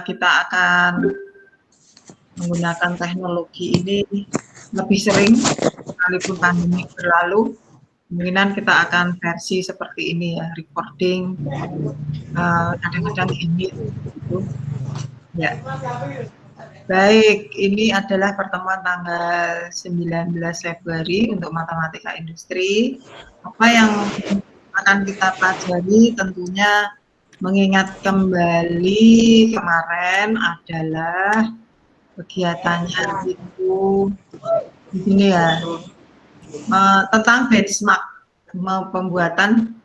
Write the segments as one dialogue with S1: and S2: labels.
S1: kita akan menggunakan teknologi ini lebih sering, sekalipun pandemi berlalu, kemungkinan kita akan versi seperti ini ya, recording, kadang-kadang ini gitu. Ya. Baik, ini adalah pertemuan tanggal 19 Februari untuk matematika industri. Apa yang akan kita pelajari tentunya mengingat kembali kemarin adalah kegiatannya itu di sini ya, tentang benchmark pembuatan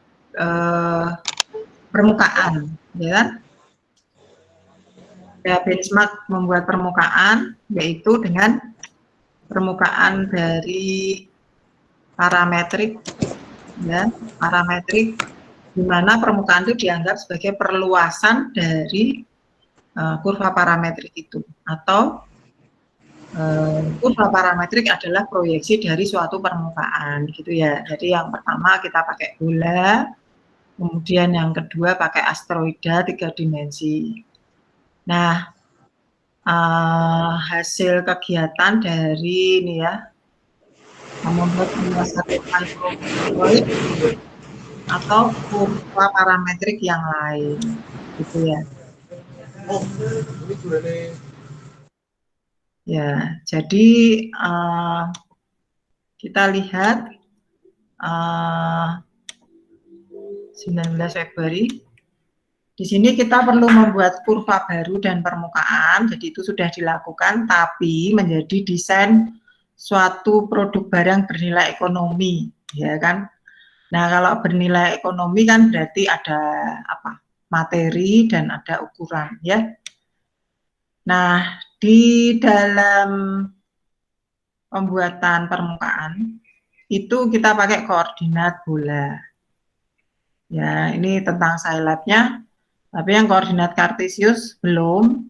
S1: permukaan, ya kan? Ya, benchmark membuat permukaan yaitu dengan permukaan dari parametrik, ya, parametrik di mana permukaan itu dianggap sebagai perluasan dari kurva parametrik itu, atau kurva parametrik adalah proyeksi dari suatu permukaan, gitu ya. Jadi yang pertama kita pakai bola, kemudian yang kedua pakai asteroida 3 dimensi. Nah, hasil kegiatan dari ini ya, membuat satu microfluid atau kurva parametrik yang lain, gitu ya. Ya, jadi kita lihat 19 Februari. Di sini kita perlu membuat kurva baru dan permukaan, jadi itu sudah dilakukan, tapi menjadi desain suatu produk barang bernilai ekonomi, ya kan? Nah, kalau bernilai ekonomi kan berarti ada apa? Materi dan ada ukuran, ya. Nah, di dalam pembuatan permukaan itu kita pakai koordinat bola. Ya, ini tentang Scilab-nya. Tapi yang koordinat Kartesius belum.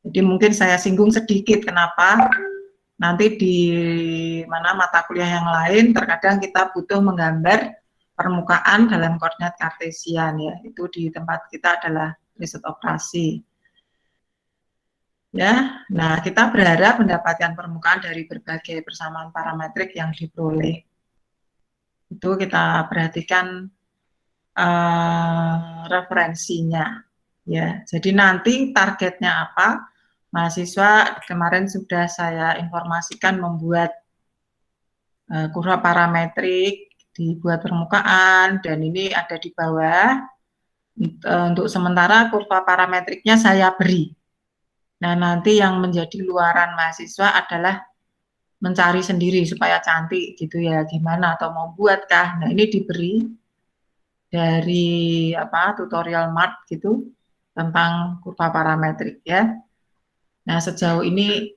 S1: Jadi mungkin saya singgung sedikit kenapa. Nanti di mana mata kuliah yang lain terkadang kita butuh menggambar permukaan dalam koordinat Kartesian ya. Itu di tempat kita adalah riset operasi. Ya, nah kita berharap mendapatkan permukaan dari berbagai persamaan parametrik yang diperoleh. Itu kita perhatikan referensinya. Ya, jadi nanti targetnya apa? Mahasiswa kemarin sudah saya informasikan membuat kurva parametrik, dibuat permukaan, dan ini ada di bawah. Untuk sementara kurva parametriknya saya beri. Nah, nanti yang menjadi luaran mahasiswa adalah mencari sendiri supaya cantik gitu ya, gimana atau mau buatkah. Nah, ini diberi dari apa tutorial Mart gitu tentang kurva parametrik ya. Nah, sejauh ini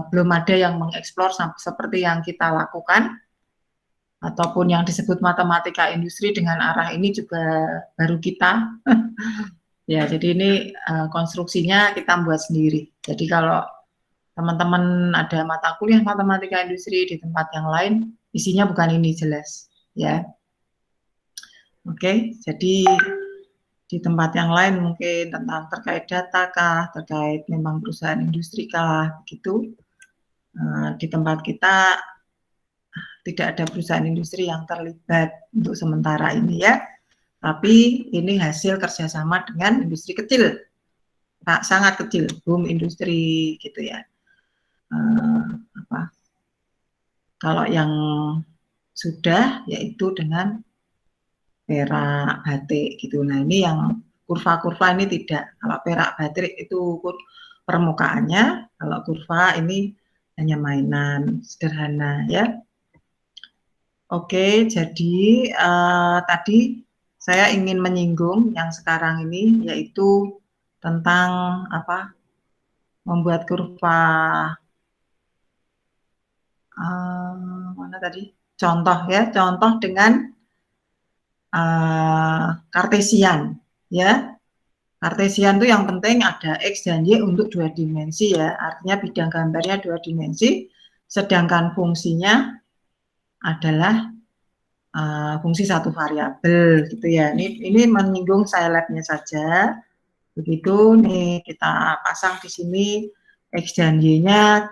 S1: belum ada yang mengeksplor seperti yang kita lakukan, ataupun yang disebut matematika industri dengan arah ini juga baru kita. Ya, jadi ini konstruksinya kita buat sendiri. Jadi kalau teman-teman ada mata kuliah matematika industri di tempat yang lain, isinya bukan ini jelas, ya. Oke, jadi di tempat yang lain mungkin tentang terkait data kah, terkait memang perusahaan industri kah, begitu. Di tempat kita tidak ada perusahaan industri yang terlibat untuk sementara ini ya. Tapi ini hasil kerjasama dengan industri kecil, sangat kecil, boom industri gitu ya. Kalau yang sudah yaitu dengan perak, batik gitu. Nah ini yang kurva-kurva ini tidak. Kalau perak, batik itu permukaannya, kalau kurva ini hanya mainan sederhana ya. Oke, jadi tadi saya ingin menyinggung yang sekarang ini yaitu tentang apa membuat kurva mana tadi contoh ya, contoh dengan Kartesian ya. Kartesian itu yang penting ada X dan Y untuk 2 dimensi ya, artinya bidang gambarnya 2 dimensi, sedangkan fungsinya adalah fungsi satu variabel gitu ya. Ini menyinggung Scilab-nya saja, Begitu nih kita pasang di sini X dan Y-nya.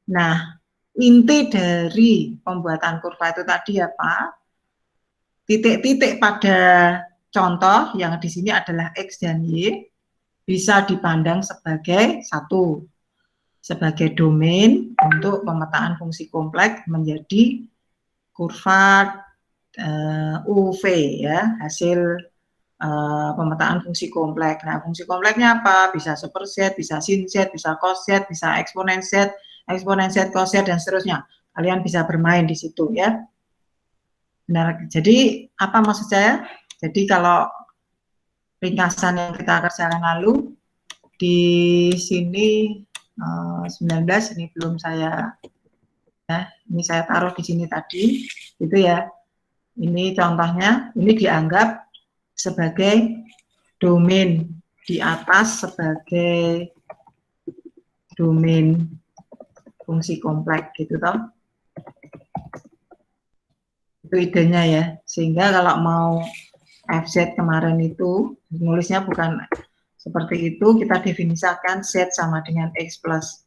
S1: Nah, inti dari pembuatan kurva itu tadi apa? Titik-titik pada contoh yang di sini adalah X dan Y bisa dipandang sebagai satu, sebagai domain untuk pemetaan fungsi kompleks menjadi kurva UV ya, hasil pemetaan fungsi kompleks. Nah, fungsi kompleksnya apa? Bisa superset, bisa sinset, bisa coset, bisa eksponenset, coset, dan seterusnya. Kalian bisa bermain di situ ya. Benar. Jadi apa maksud saya? Jadi kalau ringkasan yang kita kerjakan lalu di sini 19 ini belum saya ya, ini saya taruh di sini tadi gitu ya. Ini contohnya, ini dianggap sebagai domain di atas sebagai domain fungsi kompleks gitu toh. Itu idenya ya. Sehingga kalau mau FZ kemarin itu nulisnya bukan seperti itu, kita definisikan Z sama dengan X plus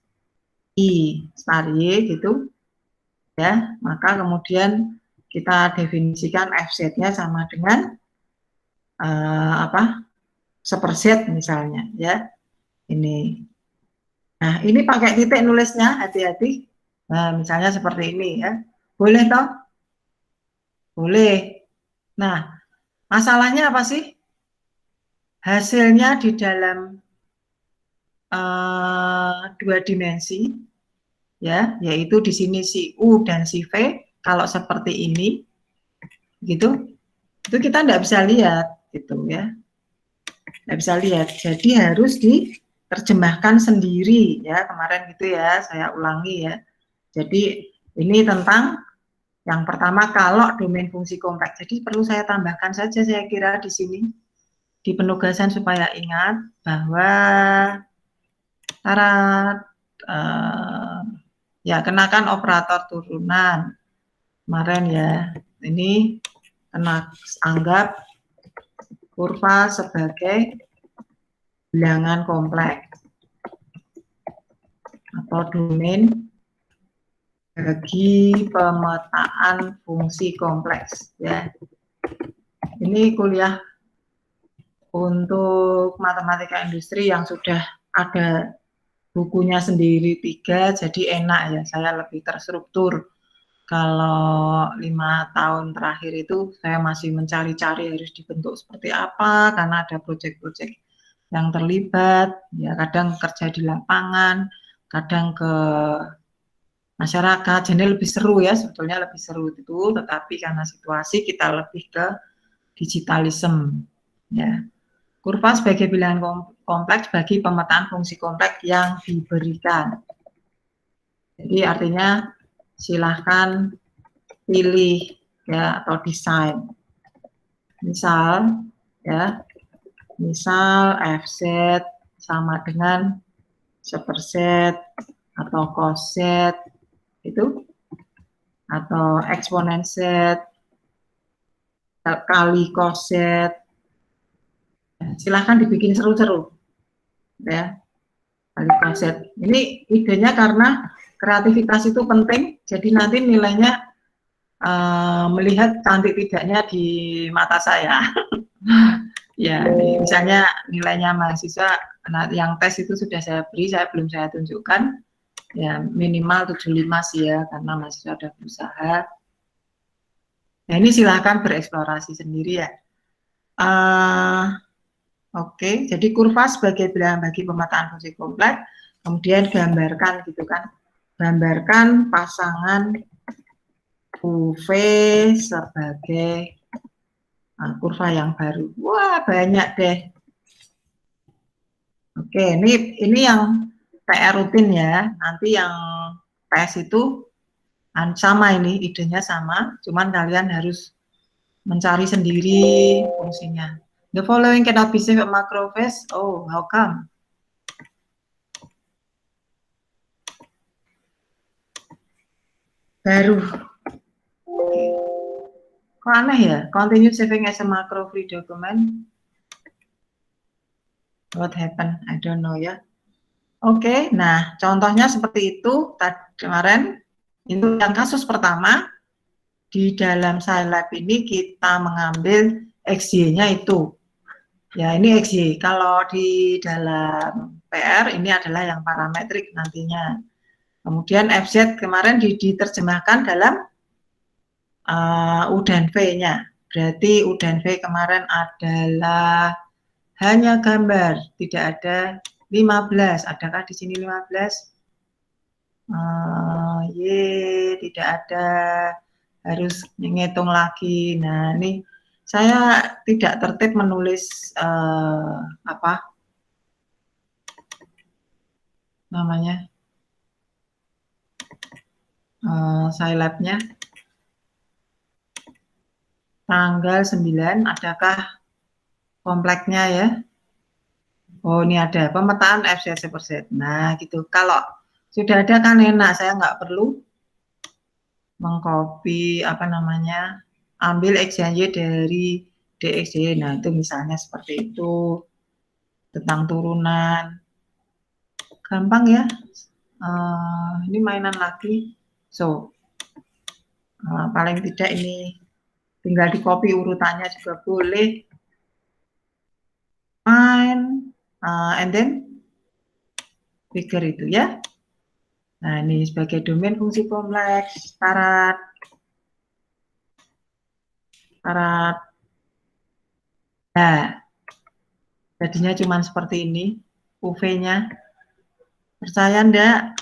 S1: I star Y gitu ya. Maka kemudian kita definisikan FZ-nya sama dengan apa? Seperset misalnya ya. Ini. Nah, ini pakai titik nulisnya, hati-hati. Nah, misalnya seperti ini ya. Boleh toh? Boleh. Nah, masalahnya apa sih? Hasilnya di dalam dua dimensi ya, yaitu di sini si U dan si V. Kalau seperti ini gitu, itu kita tidak bisa lihat gitu ya. Tidak bisa lihat. Jadi harus diterjemahkan sendiri ya. Kemarin gitu ya, saya ulangi ya. Jadi ini tentang yang pertama kalau domain fungsi kompleks. Jadi perlu saya tambahkan saja saya kira di sini di penugasan supaya ingat bahwa syarat ya kenakan operator turunan kemarin ya. Ini kena anggap kurva sebagai bilangan kompleks atau domain bagi pemetaan fungsi kompleks ya. Ini kuliah untuk matematika industri yang sudah ada bukunya sendiri 3, jadi enak ya, saya lebih terstruktur. Kalau 5 tahun terakhir itu saya masih mencari-cari harus dibentuk seperti apa, karena ada proyek-proyek yang terlibat, ya kadang kerja di lapangan, kadang ke masyarakat, jadi lebih seru ya, sebetulnya lebih seru itu, tetapi karena situasi kita lebih ke digitalism, ya. Kurva sebagai bilangan kompleks bagi pemetaan fungsi kompleks yang diberikan. Jadi artinya silahkan pilih ya atau desain. Misal ya, misal FZ sama dengan seperset atau coset itu, atau eksponen Z kali coset. Silahkan dibikin seru-seru ya, kali coset. Ini idenya karena kreativitas itu penting, jadi nanti nilainya melihat cantik tidaknya di mata saya. Ya, misalnya nilainya mahasiswa, nah yang tes itu sudah saya beri, belum saya tunjukkan. Ya, minimal 75 sih ya, karena mahasiswa sudah berusaha. Nah, ini silahkan bereksplorasi sendiri ya. Oke, jadi kurva sebagai bilangan bagi pemetaan fungsi kompleks, kemudian gambarkan gitu kan. Gambarkan pasangan UV sebagai kurva yang baru. Wah, banyak deh. Oke, ini yang PR rutin ya. Nanti yang tes itu sama, ini idenya sama, cuman kalian harus mencari sendiri fungsinya. The following cannot be saved at macrophase. Oh, how come? Baru. Kok aneh ya? Continue saving as a macro free document. What happened? I don't know ya. Oke, nah contohnya seperti itu. Kemarin itu yang kasus pertama. Di dalam Scilab ini kita mengambil XY-nya itu. Ya, ini XY. Kalau di dalam PR ini adalah yang parametrik nantinya. Kemudian FZ kemarin diterjemahkan dalam U dan V-nya. Berarti U dan V kemarin adalah hanya gambar, tidak ada 15. Adakah di sini 15? Tidak ada, harus menghitung lagi. Nah, ini saya tidak tertib menulis apa namanya Scilab-nya. Tanggal 9, adakah kompleknya ya? Oh, ini ada pemetaan FZ. Nah, gitu. Kalau sudah ada kan enak, saya nggak perlu mengcopy apa namanya, ambil X dan Y dari DXY. Nah, itu misalnya seperti itu, tentang turunan. Gampang ya. Ini mainan lagi. So, paling tidak ini tinggal di copy urutannya juga boleh. Fine. And then figure itu ya. Nah, ini sebagai domain fungsi kompleks, syarat. Nah, jadinya cuma seperti ini, UV-nya. Percaya enggak?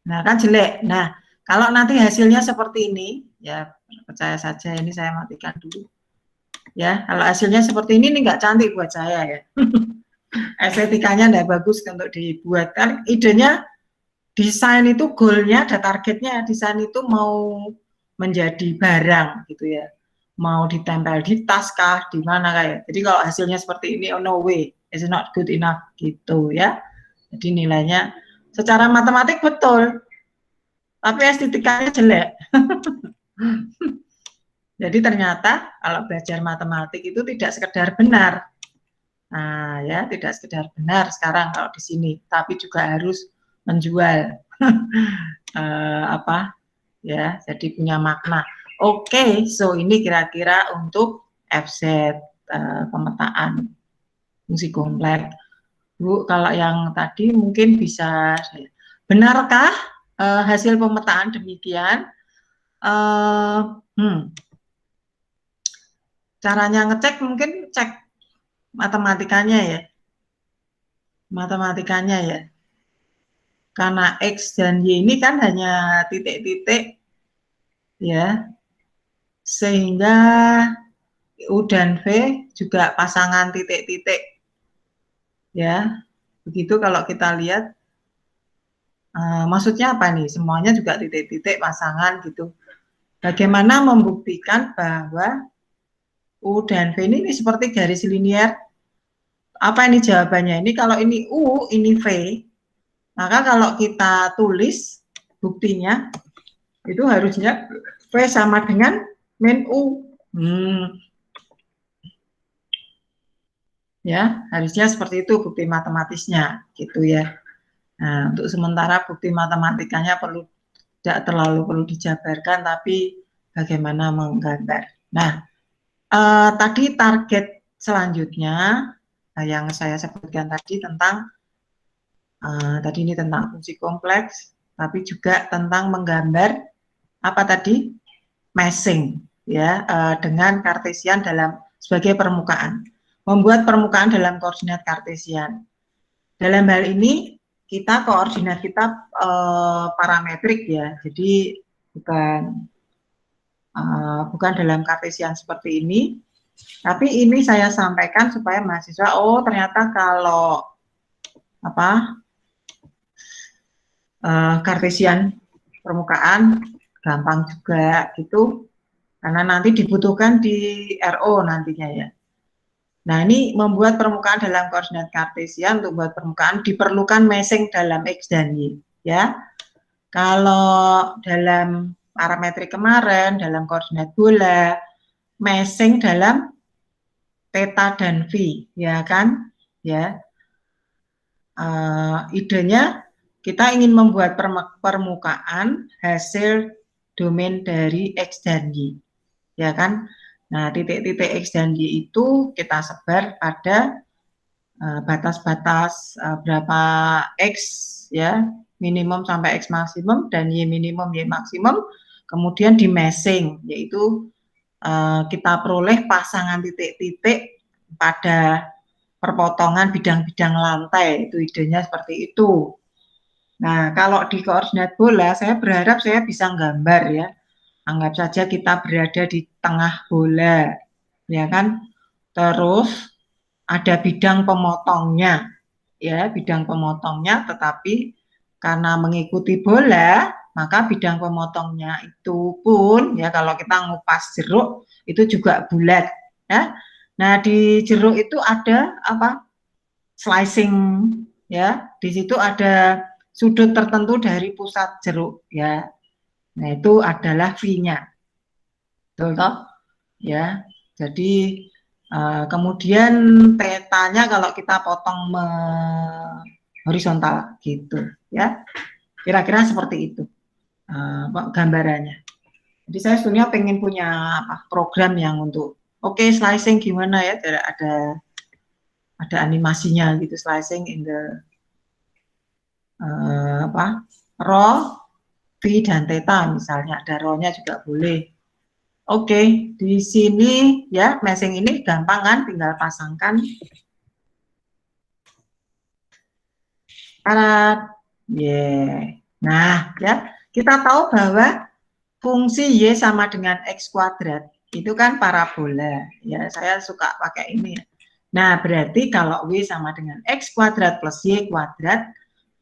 S1: Nah, kan jelek. Nah, kalau nanti hasilnya seperti ini, ya percaya saja, ini saya matikan dulu. Ya, kalau hasilnya seperti ini enggak cantik buat saya ya. Estetikanya enggak bagus untuk dibuat. Kan idenya desain itu goalnya ada targetnya, desain itu mau menjadi barang gitu ya. Mau ditempel di tas kah, di mana kayak. Jadi kalau hasilnya seperti ini, oh no way, it's not good enough gitu ya. Jadi nilainya secara matematik betul, tapi estetikanya jelek. Jadi ternyata kalau belajar matematik itu tidak sekedar benar. Nah, ya, tidak sekedar benar sekarang kalau di sini, tapi juga harus menjual apa ya, jadi punya makna. Oke, so ini kira-kira untuk FZ pemetaan fungsi kompleks. Bu, kalau yang tadi mungkin bisa, benarkah hasil pemetaan demikian? Caranya ngecek mungkin cek matematikanya ya. Matematikanya ya. Karena X dan Y ini kan hanya titik-titik ya. Sehingga U dan V juga pasangan titik-titik. Ya. Begitu kalau kita lihat maksudnya apa nih? Semuanya juga titik-titik pasangan gitu. Bagaimana membuktikan bahwa U dan V ini seperti garis linier? Apa ini jawabannya? Ini kalau ini U, ini V, maka kalau kita tulis buktinya, itu harusnya V sama dengan min U. Ya, harusnya seperti itu bukti matematisnya, gitu ya. Nah, untuk sementara bukti matematikanya tidak terlalu perlu dijabarkan, tapi bagaimana menggambar. Nah, tadi target selanjutnya yang saya sebutkan tadi tentang tadi ini tentang fungsi kompleks, tapi juga tentang menggambar apa tadi meshing ya dengan kartesian dalam sebagai permukaan, membuat permukaan dalam koordinat kartesian. Dalam hal ini kita koordinat kita parametrik ya, jadi bukan dalam kartesian seperti ini, tapi ini saya sampaikan supaya mahasiswa ternyata kalau apa kartesian permukaan gampang juga gitu, karena nanti dibutuhkan di RO nantinya ya. Nah, ini membuat permukaan dalam koordinat kartesian. Untuk buat permukaan diperlukan meshing dalam X dan Y ya. Kalau dalam parametrik kemarin dalam koordinat bola, meshing dalam theta dan phi ya kan ya. idenya kita ingin membuat permukaan hasil domain dari X dan Y, ya kan? Nah, titik-titik X dan Y itu kita sebar pada batas-batas berapa X, ya, minimum sampai X maksimum dan Y minimum, Y maksimum, kemudian di meshing, yaitu kita peroleh pasangan titik-titik pada perpotongan bidang-bidang lantai, itu idenya seperti itu. Nah, kalau di koordinat bola, saya berharap saya bisa gambar ya. Anggap saja kita berada di tengah bola, ya kan? Terus ada bidang pemotongnya, ya, bidang pemotongnya, tetapi karena mengikuti bola, maka bidang pemotongnya itu pun, ya, kalau kita ngupas jeruk, itu juga bulat, ya. Nah, di jeruk itu ada apa? Slicing, ya. Di situ ada sudut tertentu dari pusat jeruk, ya. Nah, itu adalah V-nya. Betul toh? Ya. Jadi kemudian tetanya kalau kita potong horizontal gitu, ya. Kira-kira seperti itu gambarannya. Jadi saya sebenarnya pengen punya program yang untuk slicing gimana ya, ada animasinya gitu, slicing in the row V dan theta misalnya, ada row-nya juga boleh. Di sini ya, meshing ini gampang kan, tinggal pasangkan syarat. Nah, ya, kita tahu bahwa fungsi Y sama dengan X kuadrat itu kan parabola. Ya, saya suka pakai ini. Nah, berarti kalau W sama dengan X kuadrat plus Y kuadrat,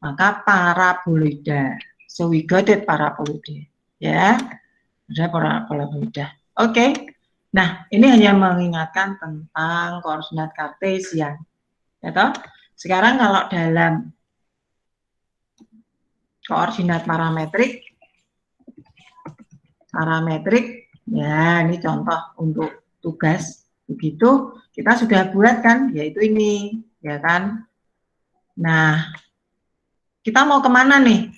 S1: maka paraboloida. So we got it, paraboloida. Ya, ada paraboloida. Nah, ini hanya mengingatkan tentang koordinat kartesian. Ya toh? Sekarang kalau dalam koordinat parametrik, ya, ini contoh untuk tugas. Begitu kita sudah buat kan, yaitu ini, ya kan. Nah, kita mau kemana nih?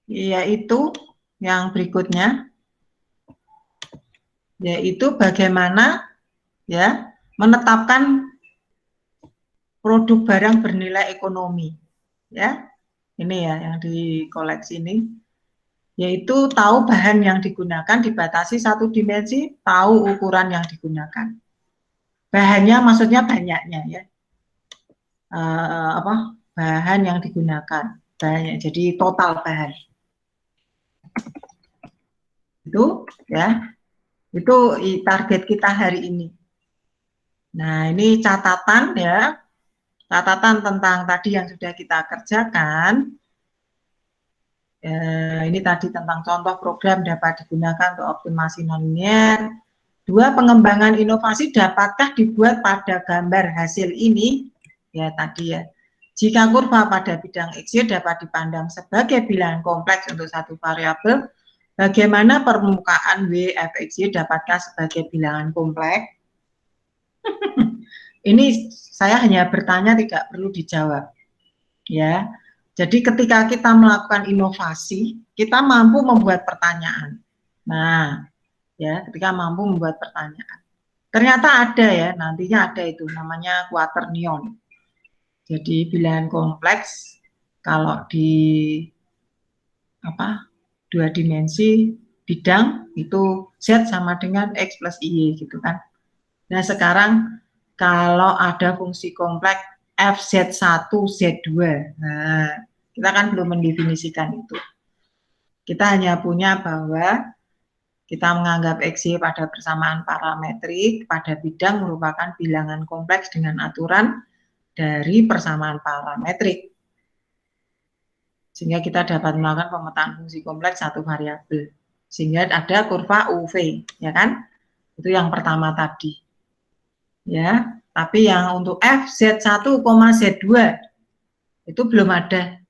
S1: Yaitu yang berikutnya, yaitu bagaimana ya menetapkan produk barang bernilai ekonomi. Ya, ini ya yang di koleksi ini. Yaitu tahu bahan yang digunakan dibatasi satu dimensi, tahu ukuran yang digunakan. Bahannya maksudnya banyaknya ya. Bahan yang digunakan banyak, jadi total bahan. Itu ya. Itu target kita hari ini. Nah, ini catatan ya. Catatan tentang tadi yang sudah kita kerjakan. Ini tadi tentang contoh program dapat digunakan untuk optimasi nonlinear. 2, pengembangan inovasi dapatkah dibuat pada gambar hasil ini? Ya tadi ya. Jika kurva pada bidang XY dapat dipandang sebagai bilangan kompleks untuk satu variabel, bagaimana permukaan W fxy dapatkah sebagai bilangan kompleks? Ini saya hanya bertanya, tidak perlu dijawab. Ya. Jadi ketika kita melakukan inovasi, kita mampu membuat pertanyaan. Nah, ya, ketika mampu membuat pertanyaan. Ternyata ada ya, nantinya ada itu namanya quaternion. Jadi bilangan kompleks kalau di 2 dimensi bidang itu Z sama dengan X plus Y gitu kan. Nah, sekarang kalau ada fungsi kompleks FZ1, Z2. Nah, kita kan belum mendefinisikan itu. Kita hanya punya bahwa kita menganggap XY pada persamaan parametrik pada bidang merupakan bilangan kompleks dengan aturan dari persamaan parametrik. Sehingga kita dapat melakukan pemetaan fungsi kompleks satu variabel. Sehingga ada kurva UV, ya kan? Itu yang pertama tadi. Ya, tapi yang untuk FZ1, Z2 itu belum ada.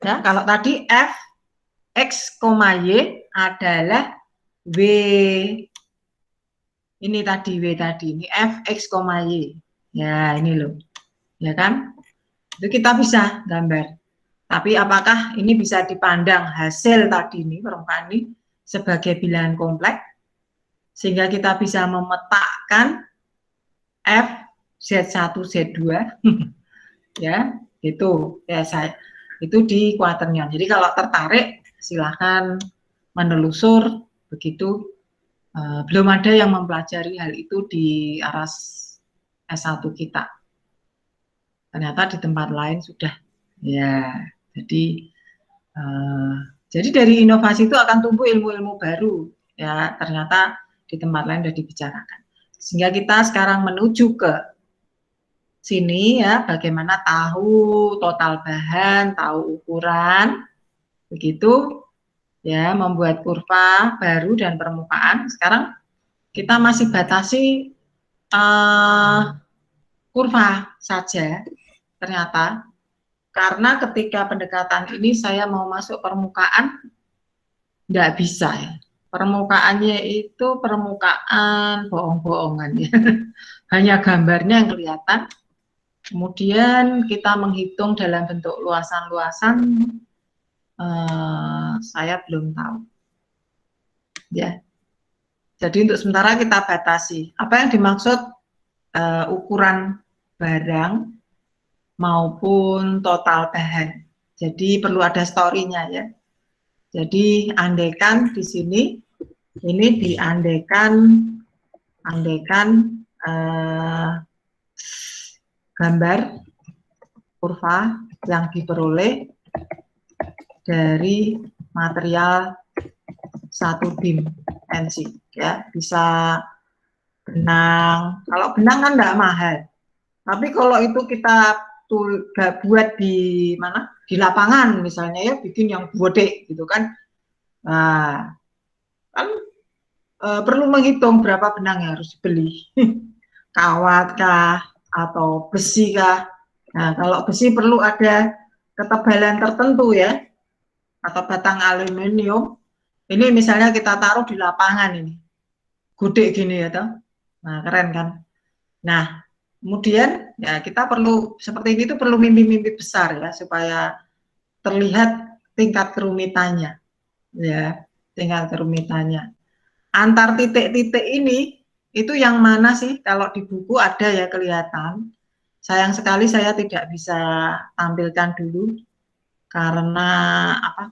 S1: Ya, kalau tadi F X, Y adalah W, ini tadi W tadi, ini F X, Y. Ya, ini loh. Ya kan? Itu kita bisa gambar. Tapi apakah ini bisa dipandang hasil tadi ini, permukaan ini, sebagai bilangan kompleks, sehingga kita bisa memetakkan F, Z1, Z2, ya, itu ya saya itu di kuaternya. Jadi kalau tertarik silahkan menelusur begitu. Belum ada yang mempelajari hal itu di aras S1 kita. Ternyata di tempat lain sudah. Ya, jadi dari inovasi itu akan tumbuh ilmu-ilmu baru. Ya, ternyata di tempat lain sudah dibicarakan. Sehingga kita sekarang menuju ke sini ya, bagaimana tahu total bahan, tahu ukuran, begitu ya, membuat kurva baru dan permukaan. Sekarang kita masih batasi kurva saja ternyata, karena ketika pendekatan ini saya mau masuk permukaan nggak bisa ya. Permukaannya itu permukaan bohong-bohongan ya. Hanya gambarnya yang kelihatan. Kemudian kita menghitung dalam bentuk luasan-luasan, saya belum tahu. Ya. Jadi untuk sementara kita batasi. Apa yang dimaksud ukuran barang maupun total bahan. Jadi perlu ada story-nya ya. Jadi andaikan di sini ini diandaikan gambar kurva yang diperoleh dari material satu dimensi ya, bisa benang. Kalau benang kan enggak mahal. Tapi kalau itu kita buat di mana? Di lapangan misalnya ya, bikin yang gede gitu kan. Nah, kan perlu menghitung berapa benang yang harus dibeli. Kawat kah atau besi kah? Nah, kalau besi perlu ada ketebalan tertentu ya, atau batang aluminium. Ini misalnya kita taruh di lapangan ini, gede gini ya toh. Nah, keren kan? Nah, kemudian ya kita perlu seperti ini tuh perlu mimpi-mimpi besar ya, supaya terlihat tingkat kerumitannya ya, tingkat kerumitannya. Antar titik-titik ini itu yang mana sih? Kalau di buku ada ya kelihatan. Sayang sekali saya tidak bisa tampilkan dulu karena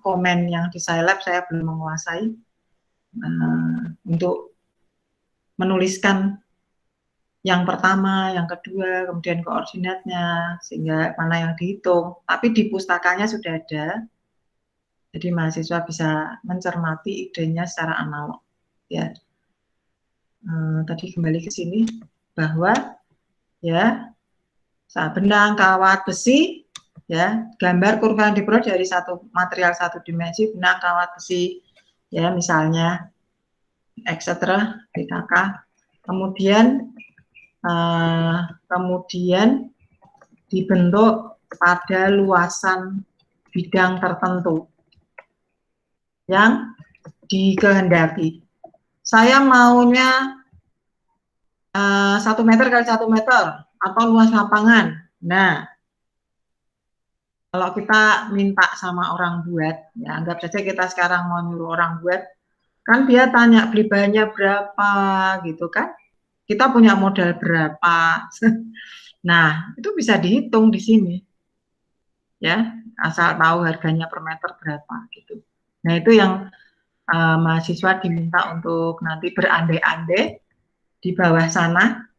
S1: komen yang di Scilab saya belum menguasai untuk menuliskan yang pertama, yang kedua, kemudian koordinatnya, sehingga mana yang dihitung. Tapi di pustakanya sudah ada, jadi mahasiswa bisa mencermati idenya secara analog. Ya, tadi kembali ke sini bahwa ya, benang, kawat, besi, ya, gambar kurva yang diperoleh dari satu material satu dimensi, benang, kawat, besi, ya, misalnya, etc. PKK. Kemudian dibentuk pada luasan bidang tertentu yang dikehendaki. Saya maunya 1 meter kali 1 meter atau luas lapangan. Nah, kalau kita minta sama orang buat, ya anggap saja kita sekarang mau nyuruh orang buat, kan dia tanya beli bahannya berapa gitu kan. Kita punya modal berapa. Nah, itu bisa dihitung di sini. Ya, asal tahu harganya per meter berapa gitu. Nah, itu yang mahasiswa diminta untuk nanti berandai-andai di bawah sana.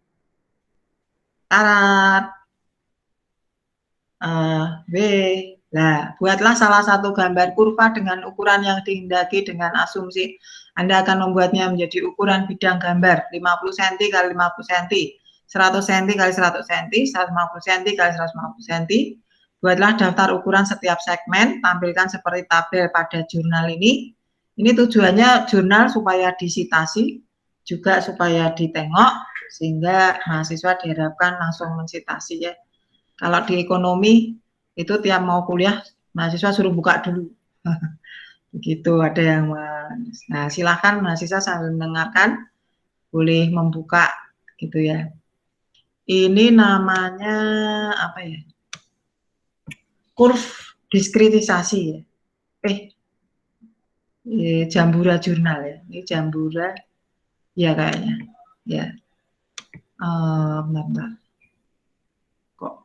S1: Nah, buatlah salah satu gambar kurva dengan ukuran yang dikehendaki dengan asumsi Anda akan membuatnya menjadi ukuran bidang gambar 50 cm kali 50 cm, 100 cm kali 100 cm, 150 cm kali 150 cm. Buatlah daftar ukuran setiap segmen, tampilkan seperti tabel pada jurnal ini. Ini tujuannya jurnal supaya disitasi, juga supaya ditengok, sehingga mahasiswa diharapkan langsung mensitasi ya. Kalau di ekonomi itu tiap mau kuliah mahasiswa suruh buka dulu. Begitu ada yang nah silahkan mahasiswa sambil mendengarkan boleh membuka gitu ya. Ini namanya apa ya? kurve diskritisasi ya. Jambura jurnal ya. Ini Jambura ya kayaknya. Ya. Bentar. Kok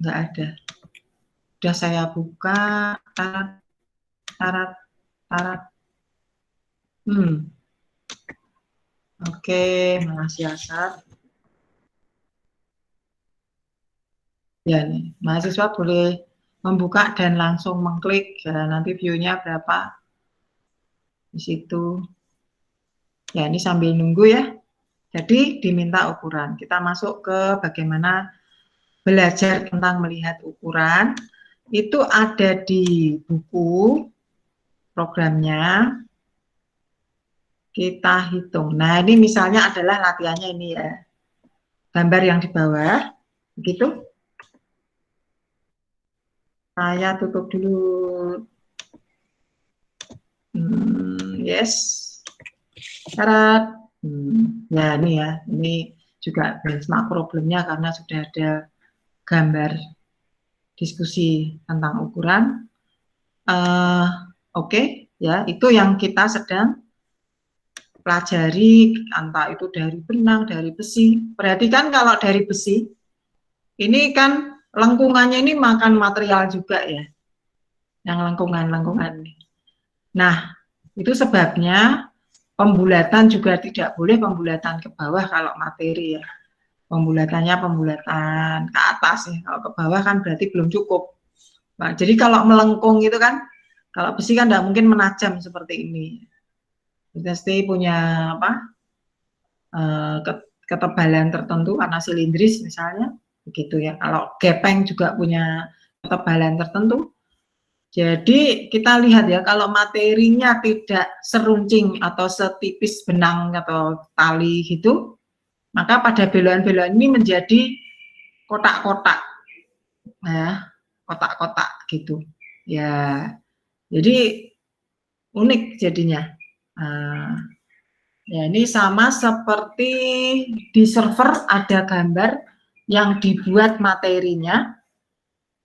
S1: nggak ada. Sudah saya buka syarat. Oke, malah siasat. Ya nih, mahasiswa boleh membuka dan langsung mengklik ya, nanti view-nya berapa di situ. Ya, ini sambil nunggu ya. Jadi diminta ukuran. Kita masuk ke bagaimana belajar tentang melihat ukuran. Itu ada di buku programnya. Kita hitung. Nah, ini misalnya adalah latihannya ini ya. Gambar yang di bawah, begitu. Saya tutup dulu. Yes. Syarat. Ya ini ya. Ini juga benchmark problemnya karena sudah ada gambar diskusi tentang ukuran. Oke, ya itu yang kita sedang pelajari, entah itu dari benang, dari besi. Perhatikan kalau dari besi, ini kan lengkungannya ini makan material juga ya, yang lengkungan-lengkungan. Nah, itu sebabnya pembulatan juga tidak boleh pembulatan ke bawah kalau materi ya. Pembulatannya pembulatan ke atas ya. Kalau ke bawah kan berarti belum cukup. Nah, jadi kalau melengkung itu kan, kalau besi kan tidak mungkin menajam seperti ini. Pasti punya apa? Ketebalan tertentu karena silindris misalnya, begitu ya. Kalau gepeng juga punya ketebalan tertentu. Jadi kita lihat ya, kalau materinya tidak seruncing atau setipis benang atau tali gitu, maka pada beloan-beloan ini menjadi kotak-kotak, ya, kotak-kotak gitu. Ya, jadi unik jadinya. Ya, ini sama seperti di server ada gambar yang dibuat materinya.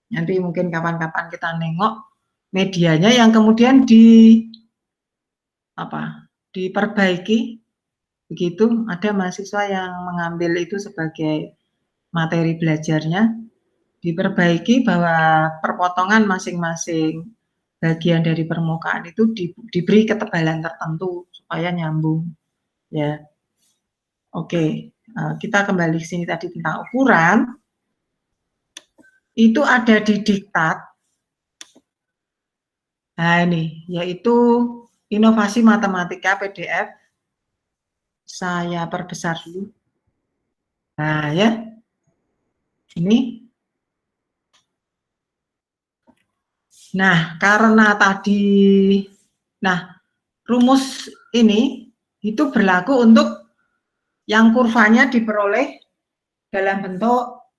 S1: Nanti mungkin kapan-kapan kita nengok medianya yang kemudian diperbaiki. Begitu, ada mahasiswa yang mengambil itu sebagai materi belajarnya, diperbaiki bahwa perpotongan masing-masing bagian dari permukaan itu diberi ketebalan tertentu supaya nyambung. Ya, oke. Kita kembali ke sini tadi tentang ukuran. Itu ada di diktat. Nah ini, yaitu inovasi matematika PDF. Saya perbesar dulu. Nah ya, ini. Nah, karena tadi, rumus ini itu berlaku untuk yang kurvanya diperoleh dalam bentuk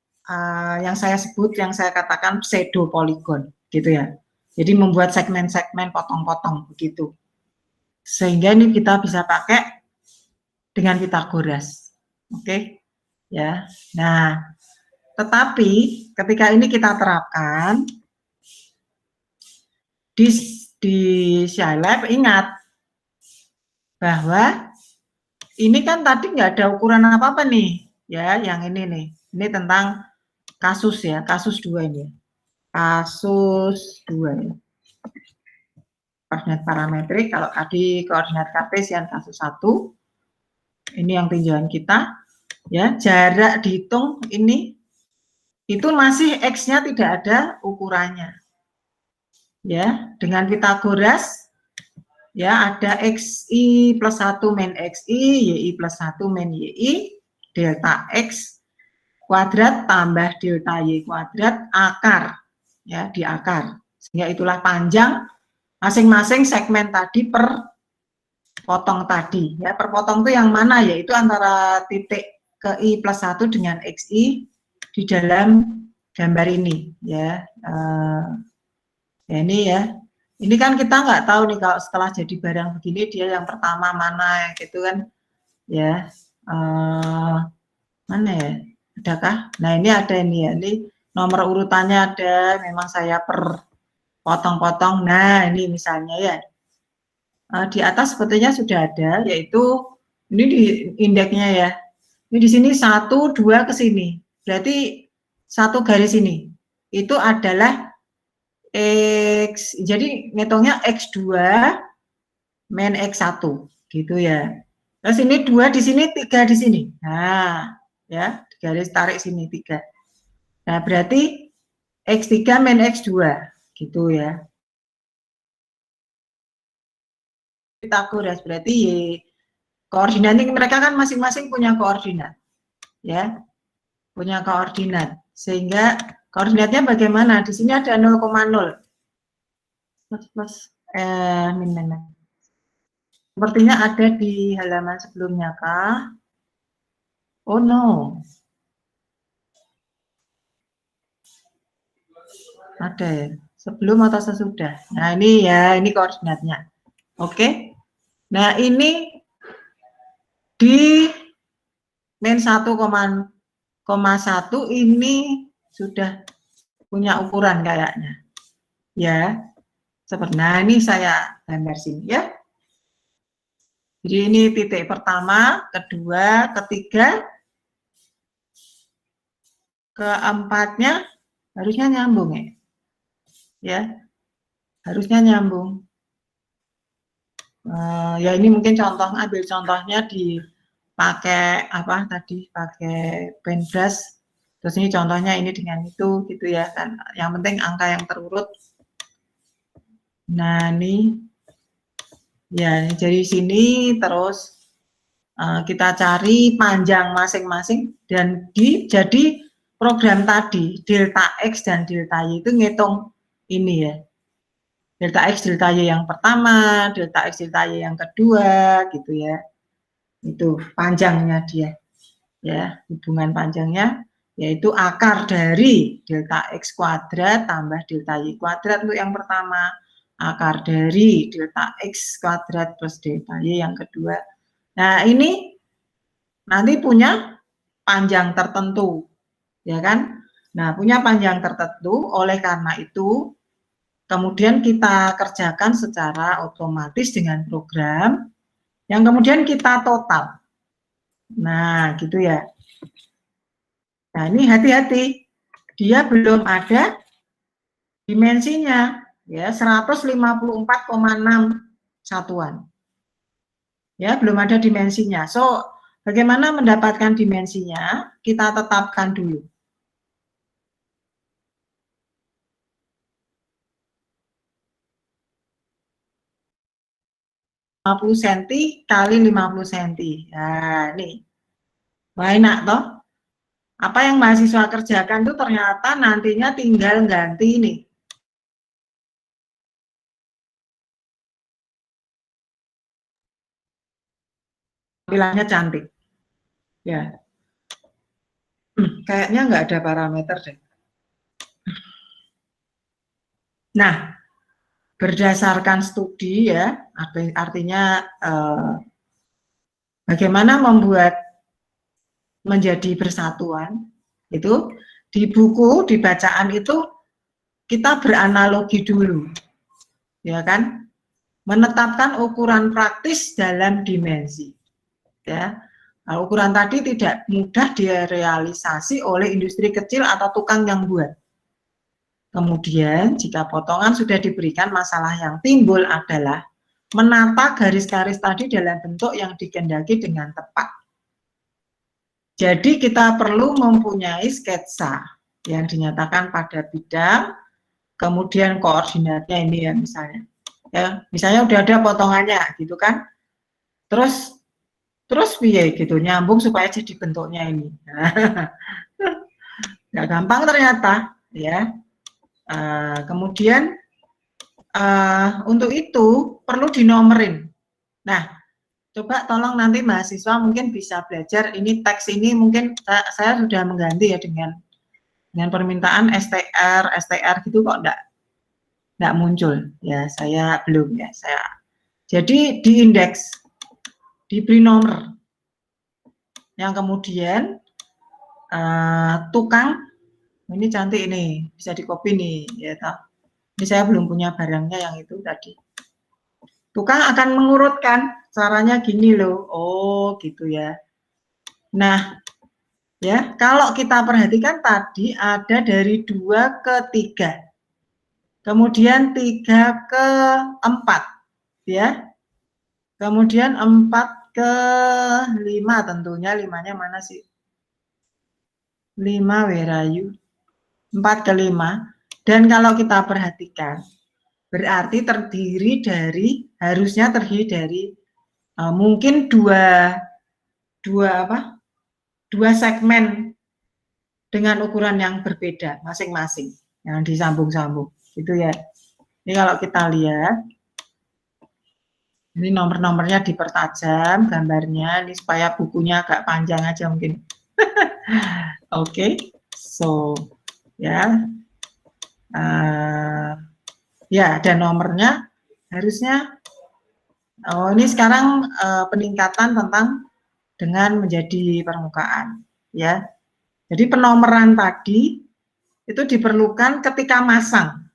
S1: yang saya sebut, yang saya katakan pseudo poligon, gitu ya. Jadi membuat segmen-segmen potong-potong begitu. Sehingga ini kita bisa pakai dengan Pitagoras. Oke? Ya. Nah, tetapi ketika ini kita terapkan di Scilab, ingat bahwa ini kan tadi nggak ada ukuran apa-apa nih, ya, yang ini nih. Ini tentang kasus ya, kasus 2 ini. Kasus 2 ya. Koordinat parametrik, kalau tadi koordinat kartesian kasus 1. Ini yang tinjauan kita, ya, jarak dihitung ini itu masih X-nya tidak ada ukurannya. Ya, dengan Pitagoras ya ada XI plus 1 min XI, YI plus 1 min YI, delta X kuadrat tambah delta Y kuadrat akar, ya, di akar. Sehingga itulah panjang masing-masing segmen tadi per potong tadi. Ya, per potong itu yang mana? Yaitu antara titik ke I plus 1 dengan XI di dalam gambar ini. Ya, ya ini ya. Ini kan kita nggak tahu nih kalau setelah jadi barang begini dia yang pertama mana gitu kan. Ya, mana ya? Adakah? Nah ini ada ini ya. Ini nomor urutannya ada, memang saya per potong-potong. Nah, ini misalnya ya, di atas sebetulnya sudah ada, yaitu ini di indeksnya ya. Ini di sini 1, 2 ke sini. Berarti satu garis ini. Itu adalah X, jadi ngitungnya X2 min X1 gitu ya. Terus ini 2 di sini, 3 di sini. Nah, ya, garis tarik sini 3. Nah, berarti X3 min X2 gitu ya. Pitagoras berarti koordinatnya mereka kan masing-masing punya koordinat. Ya. Punya koordinat. Sehingga koordinatnya bagaimana? Di sini ada 0,0. Plus min. Sepertinya ada di halaman sebelumnya kah? Oh no. Ada ya. Sebelum atau sesudah. Nah, ini ya, ini koordinatnya. Oke. Nah, ini di min 1,1 ini sudah punya ukuran kayaknya. Ya. Seperti nah, ini saya gambar sini ya. Jadi ini titik pertama, kedua, ketiga, keempatnya harusnya nyambung ya. Ya. Harusnya nyambung. Ya ini mungkin contoh, ambil contohnya dipakai apa tadi, pakai paintbrush. Terus ini contohnya ini dengan itu gitu ya kan. Yang penting angka yang terurut. Nah ini ya jadi sini terus kita cari panjang masing-masing dan jadi program tadi delta X dan delta Y itu ngitung ini ya. Delta X, delta Y yang pertama, delta X, delta Y yang kedua, gitu ya. Itu panjangnya dia. Ya, hubungan panjangnya yaitu akar dari delta X kuadrat tambah delta Y kuadrat untuk yang pertama. Akar dari delta X kuadrat plus delta Y yang kedua. Nah, ini nanti punya panjang tertentu. Ya kan? Nah, punya panjang tertentu, oleh karena itu kemudian kita kerjakan secara otomatis dengan program yang kemudian kita total. Nah, gitu ya. Nah, ini hati-hati. Dia belum ada dimensinya, ya 154,6 satuan. Ya, belum ada dimensinya. So, bagaimana mendapatkan dimensinya? Kita tetapkan dulu. 50 cm kali 50 cm. Nah, ini. Wah, enak toh? Apa yang mahasiswa kerjakan itu ternyata nantinya tinggal ganti nih. Tampilannya cantik. Ya. Kayaknya nggak ada parameter deh. Nah, berdasarkan studi ya, artinya bagaimana membuat menjadi bersatuan, itu di buku, di bacaan itu kita beranalogi dulu, ya kan? Menetapkan ukuran praktis dalam dimensi. Ya, nah, ukuran tadi tidak mudah direalisasi oleh industri kecil atau tukang yang buat. Kemudian, jika potongan sudah diberikan, masalah yang timbul adalah menata garis-garis tadi dalam bentuk yang dikehendaki dengan tepat. Jadi, kita perlu mempunyai sketsa yang dinyatakan pada bidang, kemudian koordinatnya ini ya misalnya. Ya, misalnya udah ada potongannya gitu kan. Terus piye gitu nyambung supaya jadi bentuknya ini. Nggak gampang ternyata ya. Kemudian untuk itu perlu dinomerin. Nah, coba tolong nanti mahasiswa mungkin bisa belajar ini teks ini mungkin saya sudah mengganti ya dengan permintaan STR gitu kok enggak muncul ya, saya belum ya, jadi di indeks, diberi nomor yang kemudian tukang Ini cantik ini, bisa di copy nih, ya toh. Ini saya belum punya barangnya yang itu tadi. Tukang akan mengurutkan, caranya gini loh. Oh, gitu ya. Nah, ya, kalau kita perhatikan tadi ada dari 2 ke 3. Kemudian 3 ke 4, ya. Kemudian 4 ke 5, tentunya 5-nya mana sih? 5 werayu. 4 ke 5. Dan kalau kita perhatikan, berarti harusnya terdiri dari mungkin dua segmen dengan ukuran yang berbeda masing-masing, yang disambung-sambung, gitu ya. Ini kalau kita lihat, ini nomor-nomornya dipertajam gambarnya, ini supaya bukunya agak panjang aja mungkin. Oke, so ya, ya ada nomornya, harusnya. Oh, ini sekarang peningkatan tentang dengan menjadi permukaan, ya. Jadi penomoran tadi itu diperlukan ketika masang,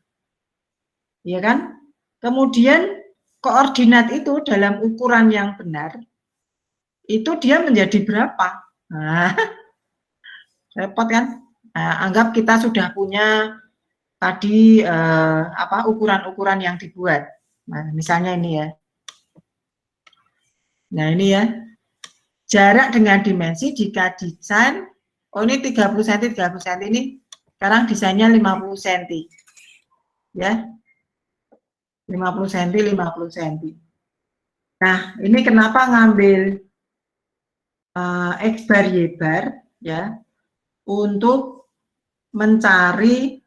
S1: ya kan? Kemudian koordinat itu dalam ukuran yang benar, itu dia menjadi berapa? Nah, repot kan? Nah, anggap kita sudah punya tadi ukuran-ukuran yang dibuat. Nah, misalnya ini ya. Nah, ini ya. Jarak dengan dimensi jika desain, oh ini 30 cm, 30 cm ini, sekarang desainnya 50 cm. Ya. 50 cm, 50 cm. Nah, ini kenapa ngambil X bar Y bar, ya, untuk mencari,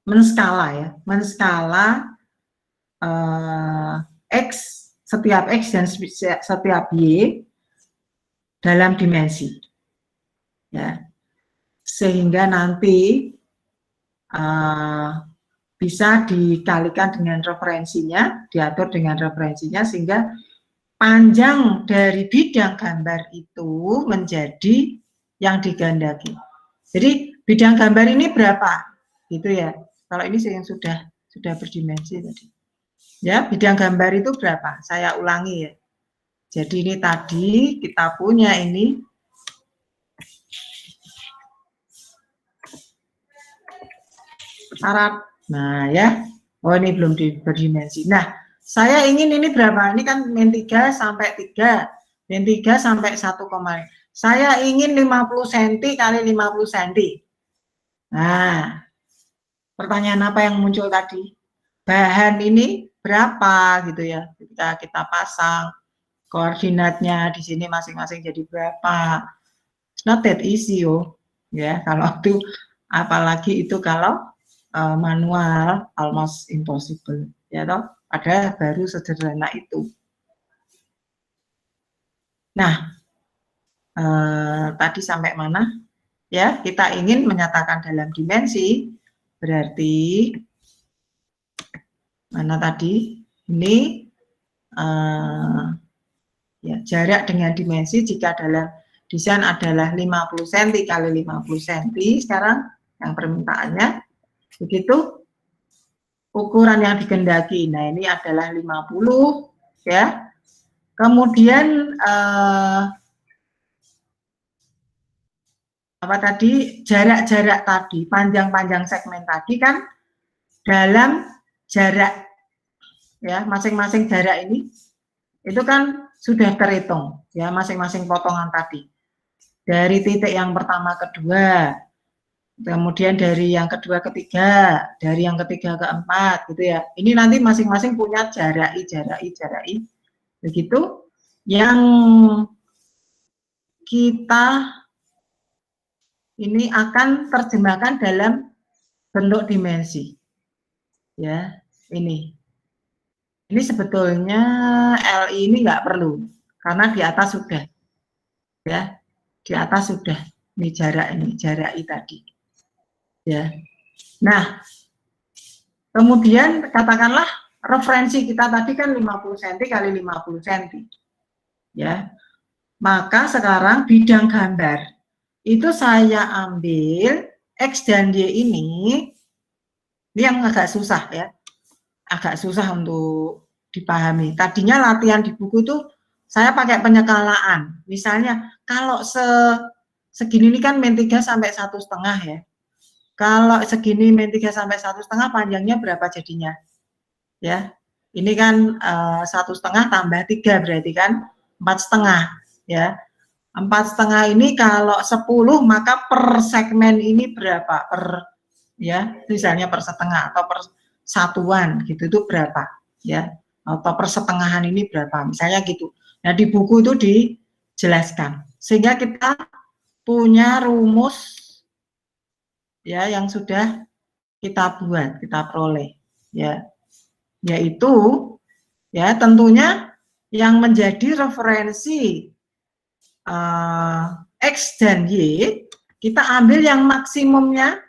S1: menskala ya, menskala X, setiap X dan setiap Y dalam dimensi, ya, sehingga nanti bisa dikalikan dengan referensinya, diatur dengan referensinya, sehingga panjang dari bidang gambar itu menjadi yang digandaki. Jadi bidang gambar ini berapa, gitu ya? Kalau ini yang sudah berdimensi tadi. Ya, bidang gambar itu berapa? Saya ulangi ya. Jadi ini tadi kita punya ini syarat. Nah ya, oh ini belum berdimensi. Nah, saya ingin ini berapa? Ini kan min 3 sampai 3, min 3 sampai 1, saya ingin 50 cm kali 50 cm. Nah, pertanyaan apa yang muncul tadi? Bahan ini berapa gitu ya? Ketika kita pasang koordinatnya di sini masing-masing jadi berapa? It's not that easy ya. Kalau itu, apalagi itu kalau manual, almost impossible, ya toh. Ada baru sederhana itu. Nah, tadi sampai mana? Ya, kita ingin menyatakan dalam dimensi, berarti mana tadi? Ini ya, jarak dengan dimensi jika dalam desain adalah 50 cm kali 50 cm, sekarang yang permintaannya begitu, ukuran yang dikehendaki. Nah, ini adalah 50 ya. Kemudian apa tadi, jarak-jarak tadi, panjang-panjang segmen tadi kan dalam jarak ya, masing-masing jarak ini itu kan sudah terhitung ya, masing-masing potongan tadi. Dari titik yang pertama ke 2, kemudian dari yang kedua ke 3, dari yang ketiga ke 4 gitu ya. Ini nanti masing-masing punya jarak I. Begitu yang kita ini akan terjemahkan dalam bentuk dimensi. Ya, ini sebetulnya LI ini nggak perlu karena di atas sudah, ya, di atas sudah ini jarak I tadi, ya. Nah, kemudian katakanlah referensi kita tadi kan 50 cm kali 50 cm, ya. Maka sekarang bidang gambar itu saya ambil X dan Y ini yang agak susah ya, agak susah untuk dipahami. Tadinya latihan di buku itu saya pakai penyekalaan. Misalnya kalau segini ini kan min 3 sampai 1,5 ya. Kalau segini min 3 sampai 1,5 panjangnya berapa jadinya? Ya, ini kan 1,5 tambah 3 berarti kan 4,5 ya. 4,5 ini kalau 10 maka per segmen ini berapa? Per ya, misalnya per setengah atau per satuan gitu itu berapa ya? Atau per setengahan ini berapa? Misalnya gitu. Nah, di buku itu dijelaskan sehingga kita punya rumus ya yang sudah kita buat, kita peroleh ya. Yaitu ya tentunya yang menjadi referensi X dan Y, kita ambil yang maksimumnya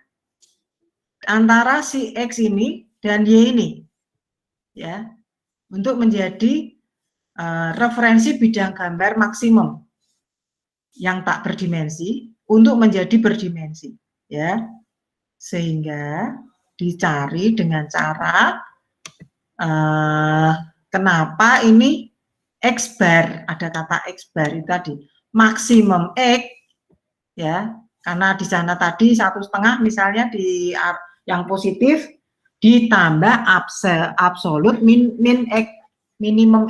S1: antara si X ini dan Y ini, ya, untuk menjadi referensi bidang gambar maksimum yang tak berdimensi untuk menjadi berdimensi, ya, sehingga dicari dengan cara kenapa ini X bar, ada kata X bar itu tadi maksimum X ya, karena di sana tadi 1,5 misalnya di yang positif ditambah absolut min X, minimum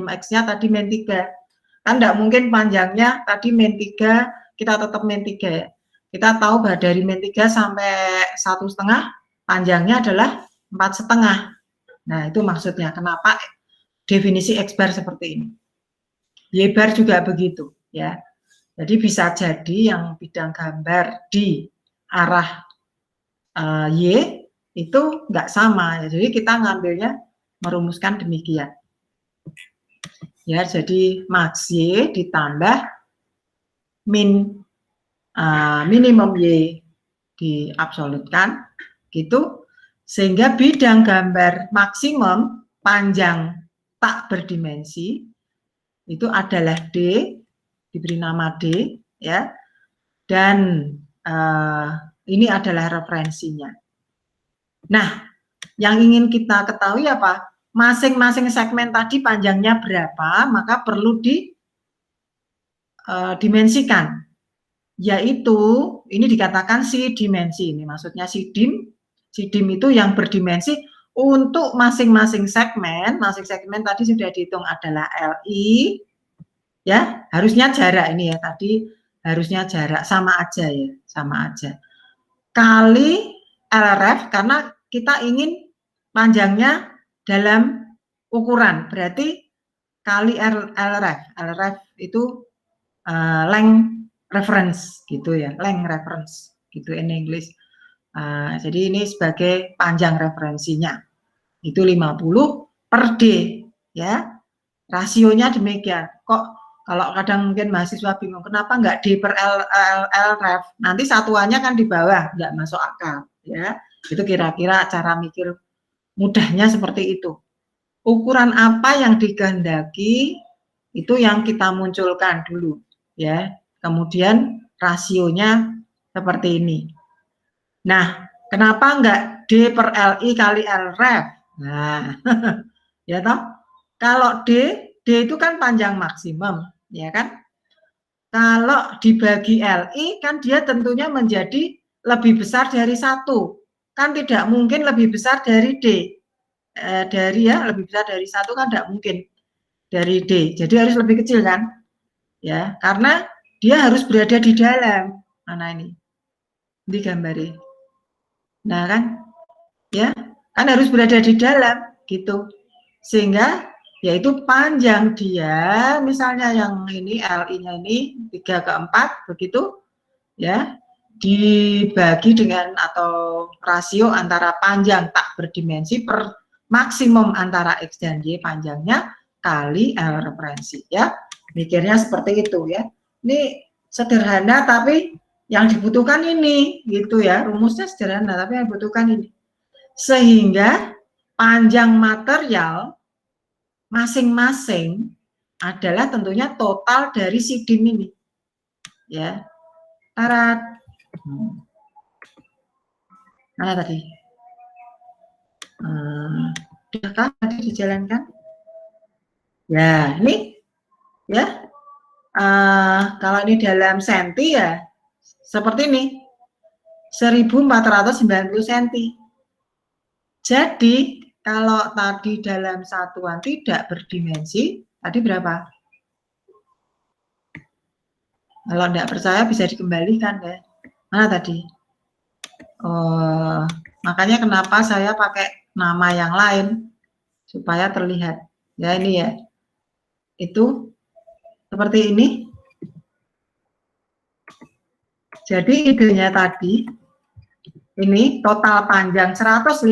S1: X-nya tadi min 3 kan tidak mungkin panjangnya tadi min 3 kita tetap min 3 kita tahu bahwa dari min 3 sampai 1,5 panjangnya adalah 4,5. Nah itu maksudnya kenapa definisi X bar seperti ini. Y bar juga begitu ya. Jadi bisa jadi yang bidang gambar di arah Y itu nggak sama. Jadi kita ngambilnya merumuskan demikian. Ya, jadi max Y ditambah minimum Y diabsolutkan gitu. Sehingga bidang gambar maksimum panjang tak berdimensi itu adalah D, diberi nama D ya, dan ini adalah referensinya. Nah, yang ingin kita ketahui apa? Masing-masing segmen tadi panjangnya berapa, maka perlu didimensikan. Yaitu, ini dikatakan si dimensi, ini maksudnya si dim itu yang berdimensi untuk masing-masing segmen tadi sudah dihitung adalah LI, ya harusnya jarak ini ya, tadi harusnya jarak sama aja ya, sama aja. Kali LRF karena kita ingin panjangnya dalam ukuran, berarti kali LRF itu length reference gitu ya, length reference gitu in English. Jadi ini sebagai panjang referensinya itu 50 per D ya, rasionya demikian. Kok kalau kadang mungkin mahasiswa bingung kenapa nggak D per LRF, nanti satuannya kan di bawah, nggak masuk akal ya. Itu kira-kira cara mikir mudahnya seperti itu. Ukuran apa yang dikehendaki itu yang kita munculkan dulu ya, kemudian rasionya seperti ini. Nah, kenapa enggak D per LI kali LREF? Nah, ya toh, kalau D itu kan panjang maksimum, ya kan? Kalau dibagi LI kan dia tentunya menjadi lebih besar dari 1, kan tidak mungkin lebih besar dari D. Lebih besar dari 1 kan tidak mungkin dari D, jadi harus lebih kecil kan, ya, karena dia harus berada di dalam mana ini digambarin. Nah kan, ya, kan harus berada di dalam gitu, sehingga yaitu panjang dia, misalnya yang ini LI-nya ini 3/4 begitu, ya, dibagi dengan atau rasio antara panjang tak berdimensi per maksimum antara X dan Y panjangnya kali L referensi ya. Mikirnya seperti itu ya. Ini sederhana tapi yang dibutuhkan ini gitu ya. Rumusnya sederhana tapi yang dibutuhkan ini. Sehingga panjang material masing-masing adalah tentunya total dari si dim ini. Ya. Tarat. Mana tadi? Sudahkah tadi dijalankan? Ya, ini ya. Kalau ini dalam senti ya seperti ini, 1490 senti. Jadi kalau tadi dalam satuan tidak berdimensi, tadi berapa? Kalau tidak percaya bisa dikembalikan ya. Mana tadi? Makanya kenapa saya pakai nama yang lain supaya terlihat. Ya ini ya. Itu seperti ini. Jadi idenya tadi ini total panjang 154,6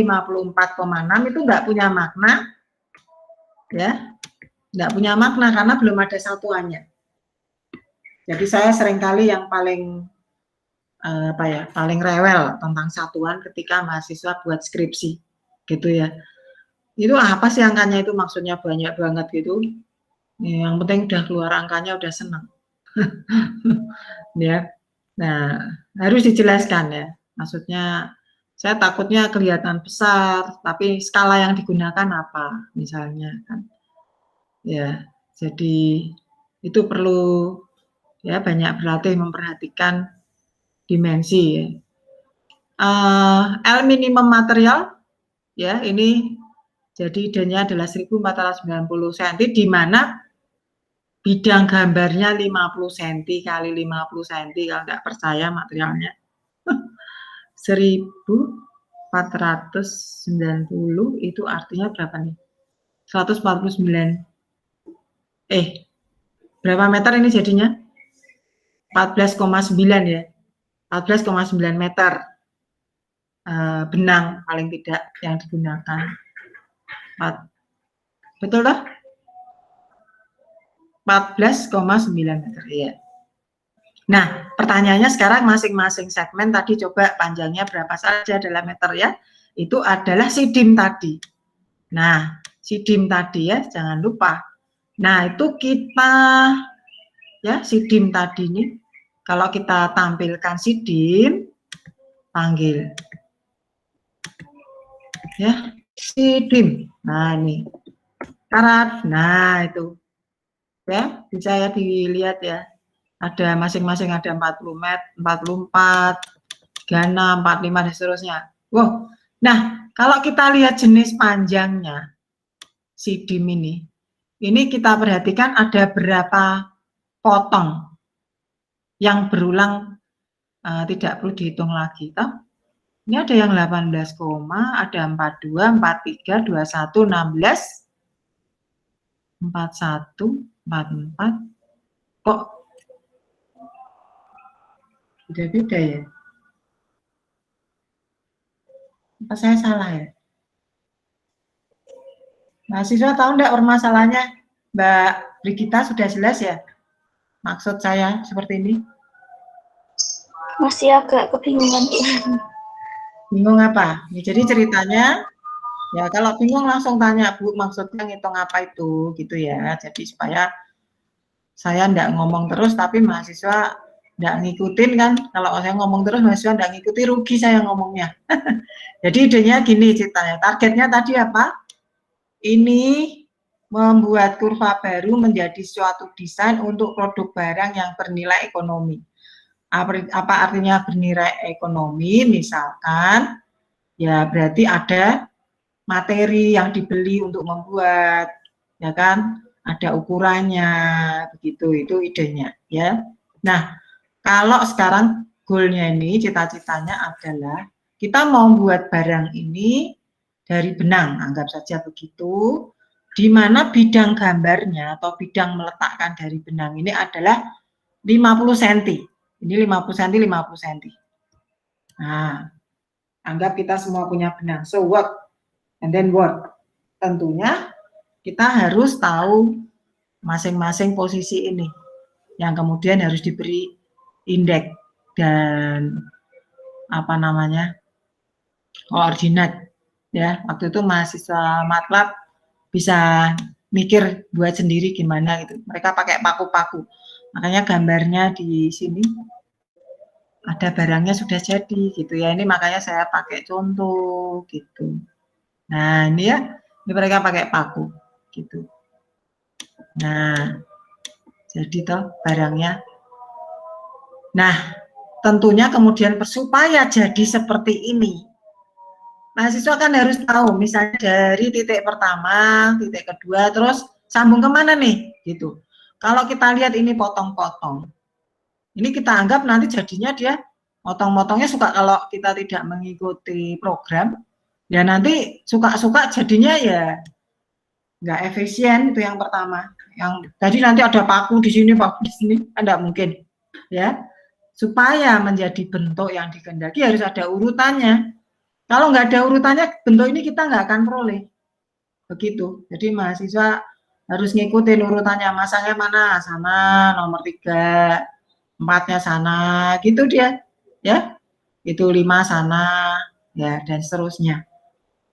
S1: itu nggak punya makna, ya, nggak punya makna karena belum ada satuannya. Jadi saya seringkali yang paling paling rewel tentang satuan ketika mahasiswa buat skripsi, gitu ya. Itu apa sih angkanya itu maksudnya banyak banget gitu? Yang penting udah keluar angkanya udah senang, ya. Nah harus dijelaskan ya. Maksudnya saya takutnya kelihatan besar, tapi skala yang digunakan apa misalnya kan. Ya, jadi itu perlu ya banyak berlatih memperhatikan dimensi ya. L minimum material ya ini jadi idenya adalah 1490 cm di mana bidang gambarnya 50 cm kali 50 cm kalau nggak percaya materialnya 1490 itu artinya berapa nih? 149 berapa meter ini jadinya? 14,9 ya. 14,9 meter benang paling tidak yang digunakan. Betul toh? 14,9 meter ya. Nah, pertanyaannya sekarang masing-masing segmen tadi coba panjangnya berapa saja dalam meter ya. Itu adalah sidim tadi. Nah, sidim tadi ya, jangan lupa. Nah, itu kita ya sidim tadi nih. Kalau kita tampilkan sidim, panggil ya sidim. Nah, ini karat. Nah, itu ya bisa ya dilihat ya. Ada masing-masing ada 40 meter, 44, 36, 45 dan seterusnya. Wow. Nah, kalau kita lihat jenis panjangnya sidim ini kita perhatikan ada berapa potong yang berulang, tidak perlu dihitung lagi toh. Ini ada yang 18, ada 42, 43, 21, 16, 41, 44. Kok beda-beda ya? Apa saya salah ya? Mahasiswa tahu enggak permasalahannya? Mbak Brigita sudah jelas ya? Maksud saya seperti ini.
S2: Masih agak kebingungan.
S1: Bingung apa? Ya, jadi ceritanya, ya kalau bingung langsung tanya, Bu, maksudnya ngitung apa itu, gitu ya. Jadi supaya saya enggak ngomong terus, tapi mahasiswa enggak ngikutin kan. Kalau saya ngomong terus, mahasiswa enggak ngikuti, rugi saya ngomongnya. Jadi idenya gini ceritanya, targetnya tadi apa? Ini membuat kurva baru menjadi suatu desain untuk produk barang yang bernilai ekonomi. Apa artinya bernilai ekonomi? Misalkan, ya berarti ada materi yang dibeli untuk membuat, ya kan? Ada ukurannya, begitu. Itu idenya, ya. Nah, kalau sekarang goalnya ini, cita-citanya adalah kita mau buat barang ini dari benang, anggap saja begitu, di mana bidang gambarnya atau bidang meletakkan dari benang ini adalah 50 cm. Ini 50 cm, 50 cm. Nah, anggap kita semua punya benang. So what? And then what? Tentunya kita harus tahu masing-masing posisi ini yang kemudian harus diberi indeks dan apa namanya koordinat ya. Waktu itu mahasiswa MATLAB bisa mikir buat sendiri gimana gitu. Mereka pakai paku-paku. Makanya gambarnya di sini ada barangnya sudah jadi gitu ya. Ini makanya saya pakai contoh gitu. Nah, ini ya, ini mereka pakai paku gitu. Nah, jadi toh barangnya. Nah, tentunya kemudian supaya jadi seperti ini, mahasiswa kan harus tahu, misalnya dari titik pertama, titik kedua, terus sambung kemana nih, gitu. Kalau kita lihat ini potong-potong, ini kita anggap nanti jadinya dia potong-potongnya suka kalau kita tidak mengikuti program, ya nanti suka-suka jadinya ya nggak efisien, itu yang pertama. Yang tadi nanti ada paku di sini, paku di sini, tidak mungkin, ya. Supaya menjadi bentuk yang dikehendaki harus ada urutannya. Kalau nggak ada urutannya, bentuk ini kita nggak akan peroleh. Begitu. Jadi mahasiswa harus ngikutin urutannya. Masangnya mana? Sana, nomor 3, 4-nya sana, gitu dia. Ya, itu 5 sana, ya, dan seterusnya.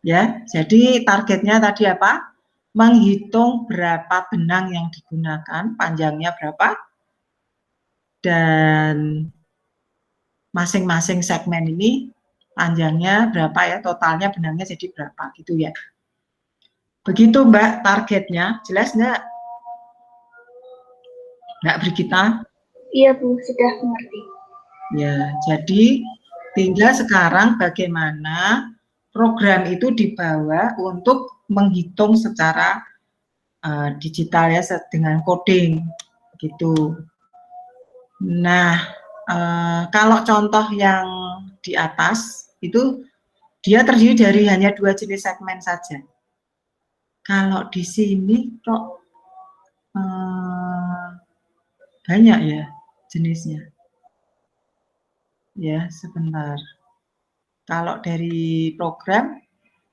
S1: Ya, jadi targetnya tadi apa? Menghitung berapa benang yang digunakan, panjangnya berapa, dan masing-masing segmen ini panjangnya berapa ya, totalnya benangnya jadi berapa gitu ya. Begitu Mbak targetnya, jelas nggak? Nggak Brigita?
S2: Iya Bu, sudah mengerti.
S1: Ya, jadi tinggal sekarang bagaimana program itu dibawa untuk menghitung secara digital ya, dengan coding gitu. Nah, kalau contoh yang di atas itu dia terdiri dari hanya 2 jenis segmen saja. Kalau di sini kok banyak ya jenisnya. Ya, sebentar. Kalau dari program,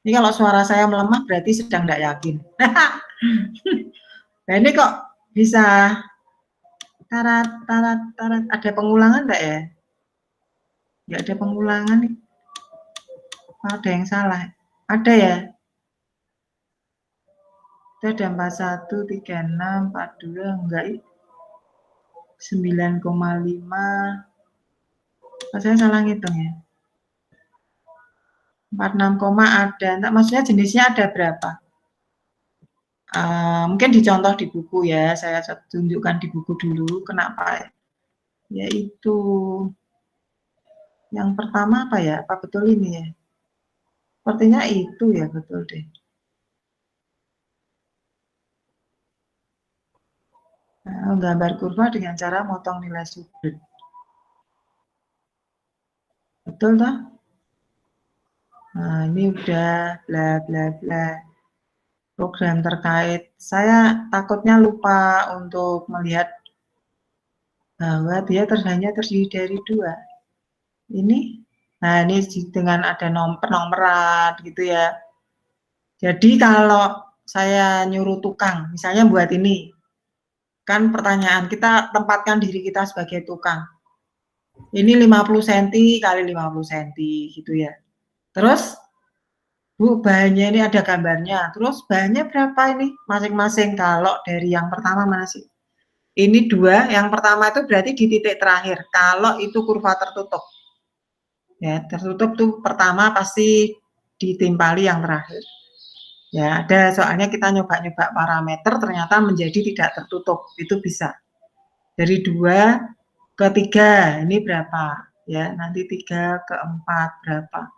S1: ini kalau suara saya melemah berarti sedang tidak yakin. Nah ini kok bisa tarat, ada pengulangan enggak ya? Enggak ada pengulangan nih. Ada yang salah. Ada ya? Itu ada 41, 36, 42, enggak 9,5. Saya salah ngitung ya. 46, ada. Enggak, maksudnya jenisnya ada berapa? Mungkin dicontoh di buku ya, saya tunjukkan di buku dulu kenapa, yaitu yang pertama apa ya, apa betul ini ya, sepertinya itu ya, betul deh. Gambar kurva dengan cara motong nilai sudut, betul toh? Nah ini udah bla bla bla program terkait, saya takutnya lupa untuk melihat bahwa dia hanya terdiri dari 2 ini. Nah ini dengan ada penomoran gitu ya. Jadi kalau saya nyuruh tukang, misalnya buat ini, kan pertanyaan kita tempatkan diri kita sebagai tukang. Ini 50 cm kali 50 cm gitu ya. Terus Bu, bahannya ini ada gambarnya. Terus bahannya berapa ini masing-masing? Kalau dari yang pertama mana sih? Ini 2, yang pertama itu berarti di titik terakhir. Kalau itu kurva tertutup. Ya, tertutup tuh pertama pasti ditimpali yang terakhir. Ya, ada soalnya kita nyoba-nyoba parameter ternyata menjadi tidak tertutup. Itu bisa. Dari 2 ke 3 ini berapa? Ya, nanti 3 ke 4 berapa?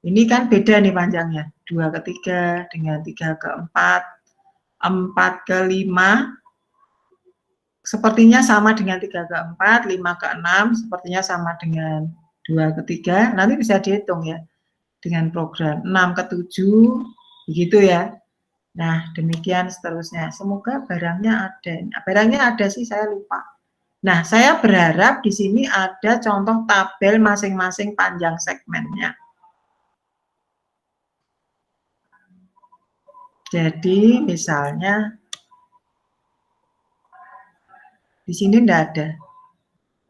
S1: Ini kan beda nih panjangnya. 2 ke 3 dengan 3 ke 4, 4 ke 5 sepertinya sama dengan 3 ke 4, 5 ke 6 sepertinya sama dengan 2 ke 3. Nanti bisa dihitung ya dengan program. 6 ke 7 begitu ya. Nah, demikian seterusnya. Semoga barangnya ada. Barangnya ada sih, saya lupa. Nah, saya berharap di sini ada contoh tabel masing-masing panjang segmennya. Jadi, misalnya di sini enggak ada.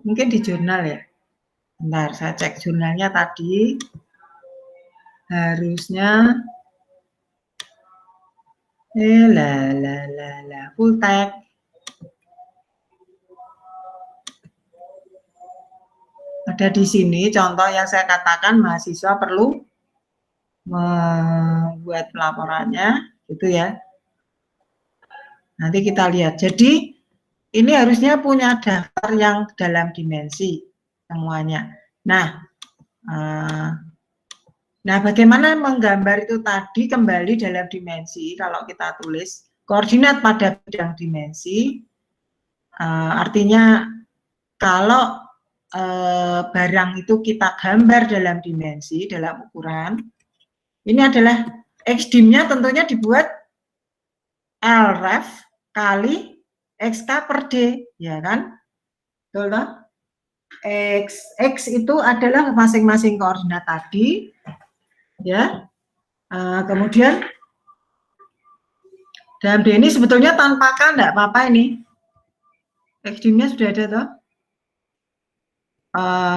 S1: Mungkin di jurnal ya. Bentar, saya cek jurnalnya tadi. Harusnya full text. ada di sini contoh yang saya katakan mahasiswa perlu membuat laporannya, gitu ya. Nanti kita lihat. Jadi ini harusnya punya daftar yang dalam dimensi semuanya. Nah, bagaimana menggambar itu tadi kembali dalam dimensi? Kalau kita tulis koordinat pada bidang dimensi, artinya kalau barang itu kita gambar dalam dimensi, dalam ukuran, ini adalah X-dim-nya tentunya dibuat L-ref kali XK per D, ya kan? Betul toh? X itu adalah masing-masing koordinat tadi, ya. Kemudian dalam D ini sebetulnya tanpa K enggak apa-apa ini. X-dim-nya sudah ada toh?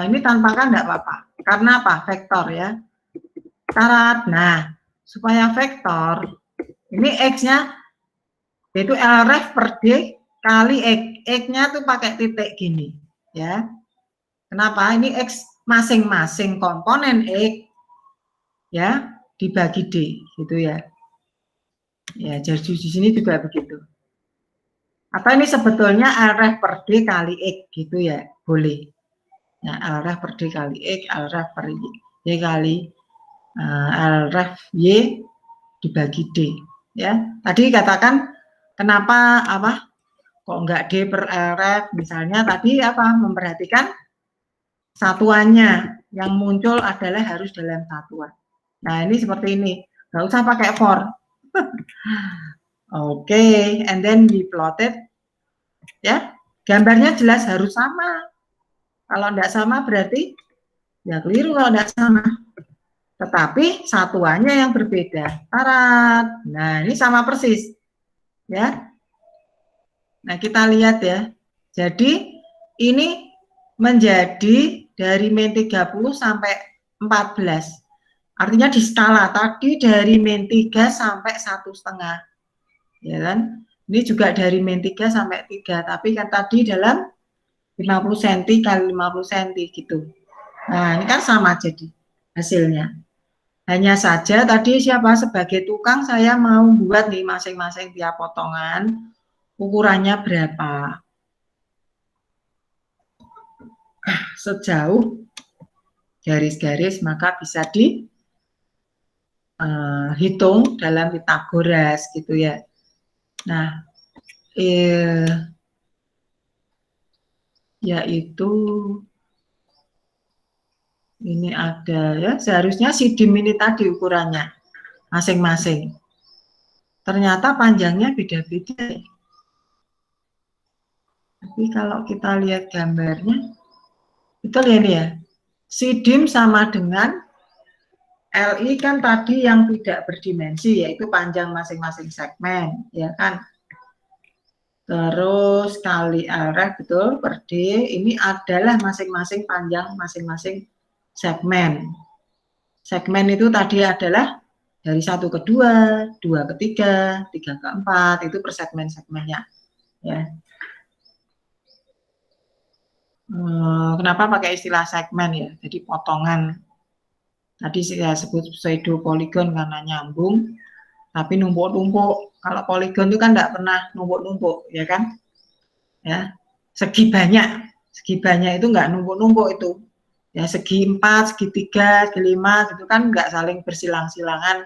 S1: Ini tanpa K enggak apa-apa. Karena apa? Vektor ya. Syarat. Nah, supaya vektor, ini X-nya yaitu L-ref per D kali X. X-nya tuh pakai titik gini, ya. Kenapa? Ini X masing-masing komponen X, ya, dibagi D, gitu ya. Ya, jadi di sini juga begitu. Atau ini sebetulnya L-ref per D kali X, gitu ya, boleh. Ya, L-ref per D kali X, L-ref per Y kali L-ref Y dibagi D, ya. Tadi katakan kenapa kok enggak D per L-ref, misalnya tadi memperhatikan satuannya yang muncul adalah harus dalam satuan. Nah, ini seperti ini, nggak usah pakai for. Oke, and then we plotted, ya, gambarnya jelas harus sama. Kalau enggak sama berarti ya keliru kalau enggak sama. Tetapi satuannya yang berbeda. Tarat. Nah, ini sama persis, ya. Nah, kita lihat ya. Jadi ini menjadi dari min 30 sampai 14. Artinya di skala tadi dari min 3 sampai 1,5. Ya kan? Ini juga dari min 3 sampai 3, tapi kan tadi dalam 50 cm kali 50 cm gitu. Nah, ini kan sama jadi hasilnya. Hanya saja tadi sebagai tukang saya mau buat nih masing-masing tiap potongan ukurannya berapa. Sejauh garis-garis maka bisa dihitung dalam Pitagoras gitu ya. Nah, yaitu ini ada ya, seharusnya sidim ini tadi ukurannya masing-masing. Ternyata panjangnya beda-beda. Tapi kalau kita lihat gambarnya, betul ya ini ya. Sidim sama dengan LI kan tadi yang tidak berdimensi, yaitu panjang masing-masing segmen, ya kan. Terus kali L-ref, betul, per D, ini adalah masing-masing panjang masing-masing segmen. Segmen itu tadi adalah dari 1 ke 2, 2 ke 3, 3 ke 4, itu per segmen-segmennya. Ya. Kenapa pakai istilah segmen ya? Jadi potongan. Tadi saya sebut pseudo poligon karena nyambung, tapi numpuk-numpuk. Kalau poligon itu kan tidak pernah numpuk-numpuk, ya kan? Ya, segi banyak itu nggak numpuk-numpuk itu. Ya, segi 4, segi 3, segi 5 gitu kan nggak saling bersilang-silangan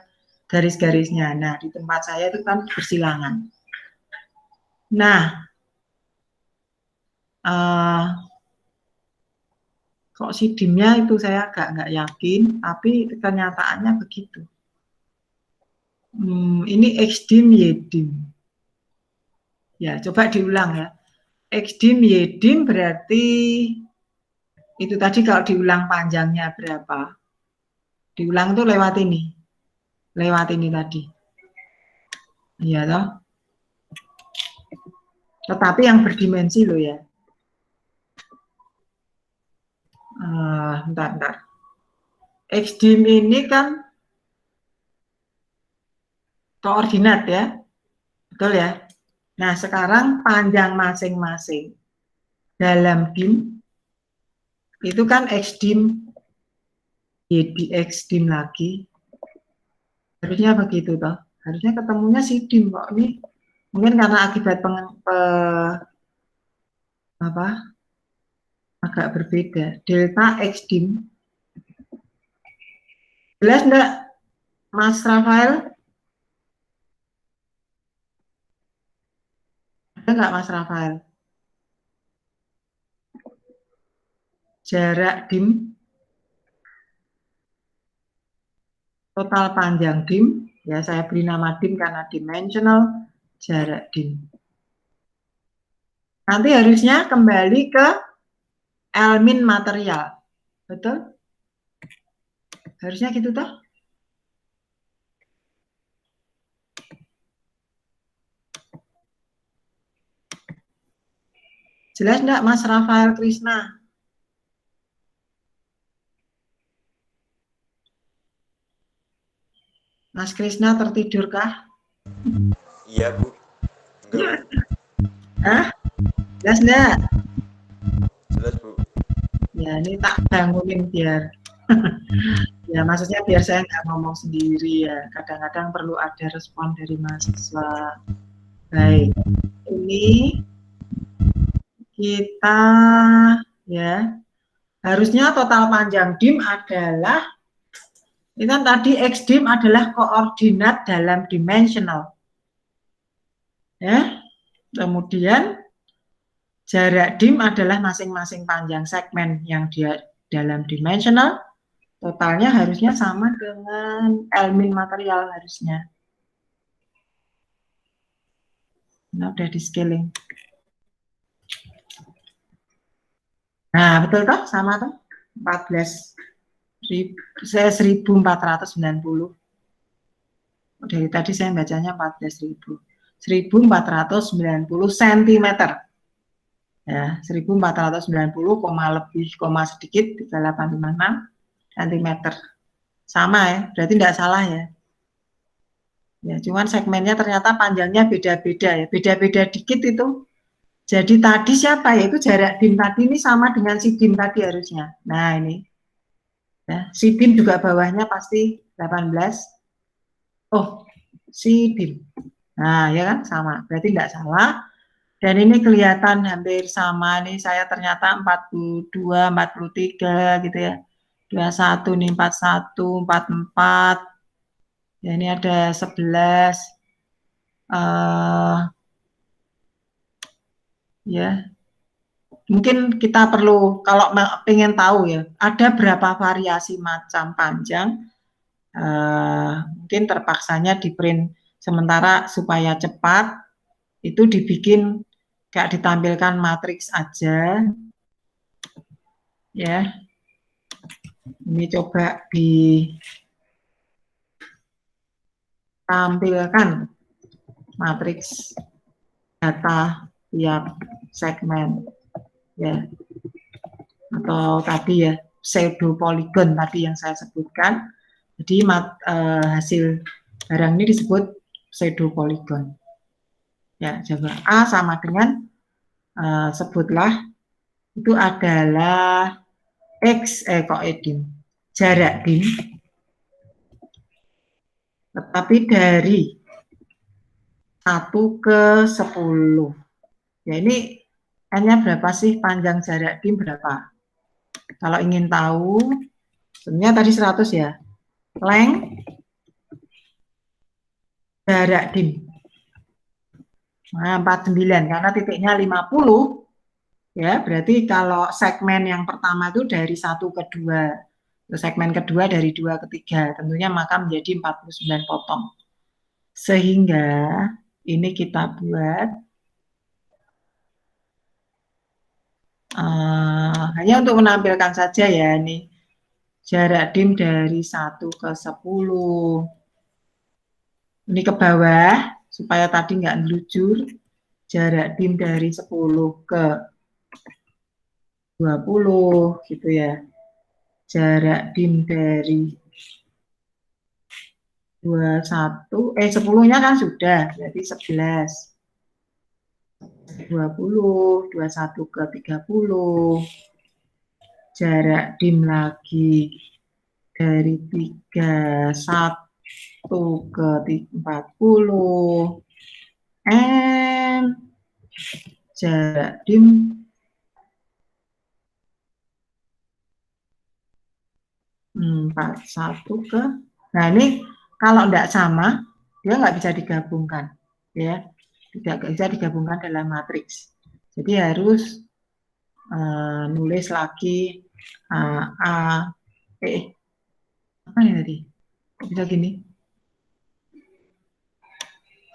S1: garis-garisnya. Nah, di tempat saya itu kan bersilangan. Nah, kok sidimnya itu saya agak nggak yakin, tapi kenyataannya begitu. Ini X-dim, Y-dim. Ya, coba diulang ya. X-dim, Y-dim berarti itu tadi kalau diulang panjangnya berapa? Diulang itu lewat ini. Lewat ini tadi. Iya toh? Tetapi yang berdimensi loh ya. Bentar. X-dim ini kan koordinat ya. Betul ya? Nah, sekarang panjang masing-masing dalam dim Itu kan X dim, Y di X dim lagi. Harusnya begitu toh. Harusnya ketemunya si dim kok. Ini mungkin karena akibat apa agak berbeda. Delta X dim. Jelas enggak Mas Rafael? Ada nggak Mas Rafael? Jarak dim, total panjang dim, ya saya beri nama dim karena dimensional, jarak dim. Nanti harusnya kembali ke L-min material, betul? Harusnya gitu toh? Jelas enggak Mas Rafael Krisna? Mas Krisna tertidurkah?
S3: Iya, Bu. Enggak, Bu.
S1: Hah? Jelas enggak?
S3: Jelas, Bu.
S1: Ya ini tak bangunin biar ya maksudnya biar saya nggak ngomong sendiri ya. Kadang-kadang perlu ada respon dari mahasiswa. Baik, ini kita ya harusnya total panjang dim adalah ini kan tadi X dim adalah koordinat dalam dimensional ya, kemudian jarak dim adalah masing-masing panjang segmen yang dia dalam dimensional, totalnya harusnya sama dengan L-min material harusnya. Nah, udah di scaling. Nah, betul toh? Sama toh? 14.490. Dari tadi saya bacanya 14.000. 1.490 cm. Ya, 1.490, lebih, sedikit, 3856 cm. Sama ya, berarti tidak salah ya. Ya, cuman segmennya ternyata panjangnya beda-beda ya, beda-beda dikit itu. Jadi tadi siapa ya? Itu jarak dim tadi ini sama dengan si dim tadi harusnya. Nah ini, ya, si dim juga bawahnya pasti 18. Oh, si dim. Nah ya kan sama, berarti tidak salah. Dan ini kelihatan hampir sama nih, saya ternyata 42, 43 gitu ya. 21 nih, 41, 44. Ya ini ada 11. Ya, mungkin kita perlu, kalau pengen tahu ya, ada berapa variasi macam panjang, mungkin terpaksanya di print sementara supaya cepat, itu dibikin gak ditampilkan matriks aja, ya. Ini coba ditampilkan matriks data tiap segmen, ya. Atau tadi ya pseudo polygon tadi yang saya sebutkan. Jadi hasil barang ini disebut pseudo polygon. Ya, coba A sama dengan sebutlah itu adalah X dim, jarak dim, tetapi dari 1 ke 10. Ya ini N-nya berapa sih, panjang jarak dim berapa? Kalau ingin tahu, sebenarnya tadi 100 ya. Length jarak dim. Nah, 49 karena titiknya 50. Ya, berarti kalau segmen yang pertama itu dari 1 ke 2. Segmen kedua dari 2 ke 3. Tentunya maka menjadi 49 potong. Sehingga ini kita buat hanya untuk menampilkan saja ya, ini jarak dim dari 1 ke 10. Ini ke bawah supaya tadi nggak ngelujur. Jarak dim dari 10 ke 20 gitu ya. Jarak dim dari 10-nya kan sudah, berarti 11. 20, 21 ke 30. jarak dim lagi dari 31 ke 40 and jarak dim 41 ke, nah ini kalau tidak sama dia nggak bisa digabungkan ya, tidak bisa digabungkan dalam matriks, jadi harus nulis lagi apa ini tadi kok bisa gini,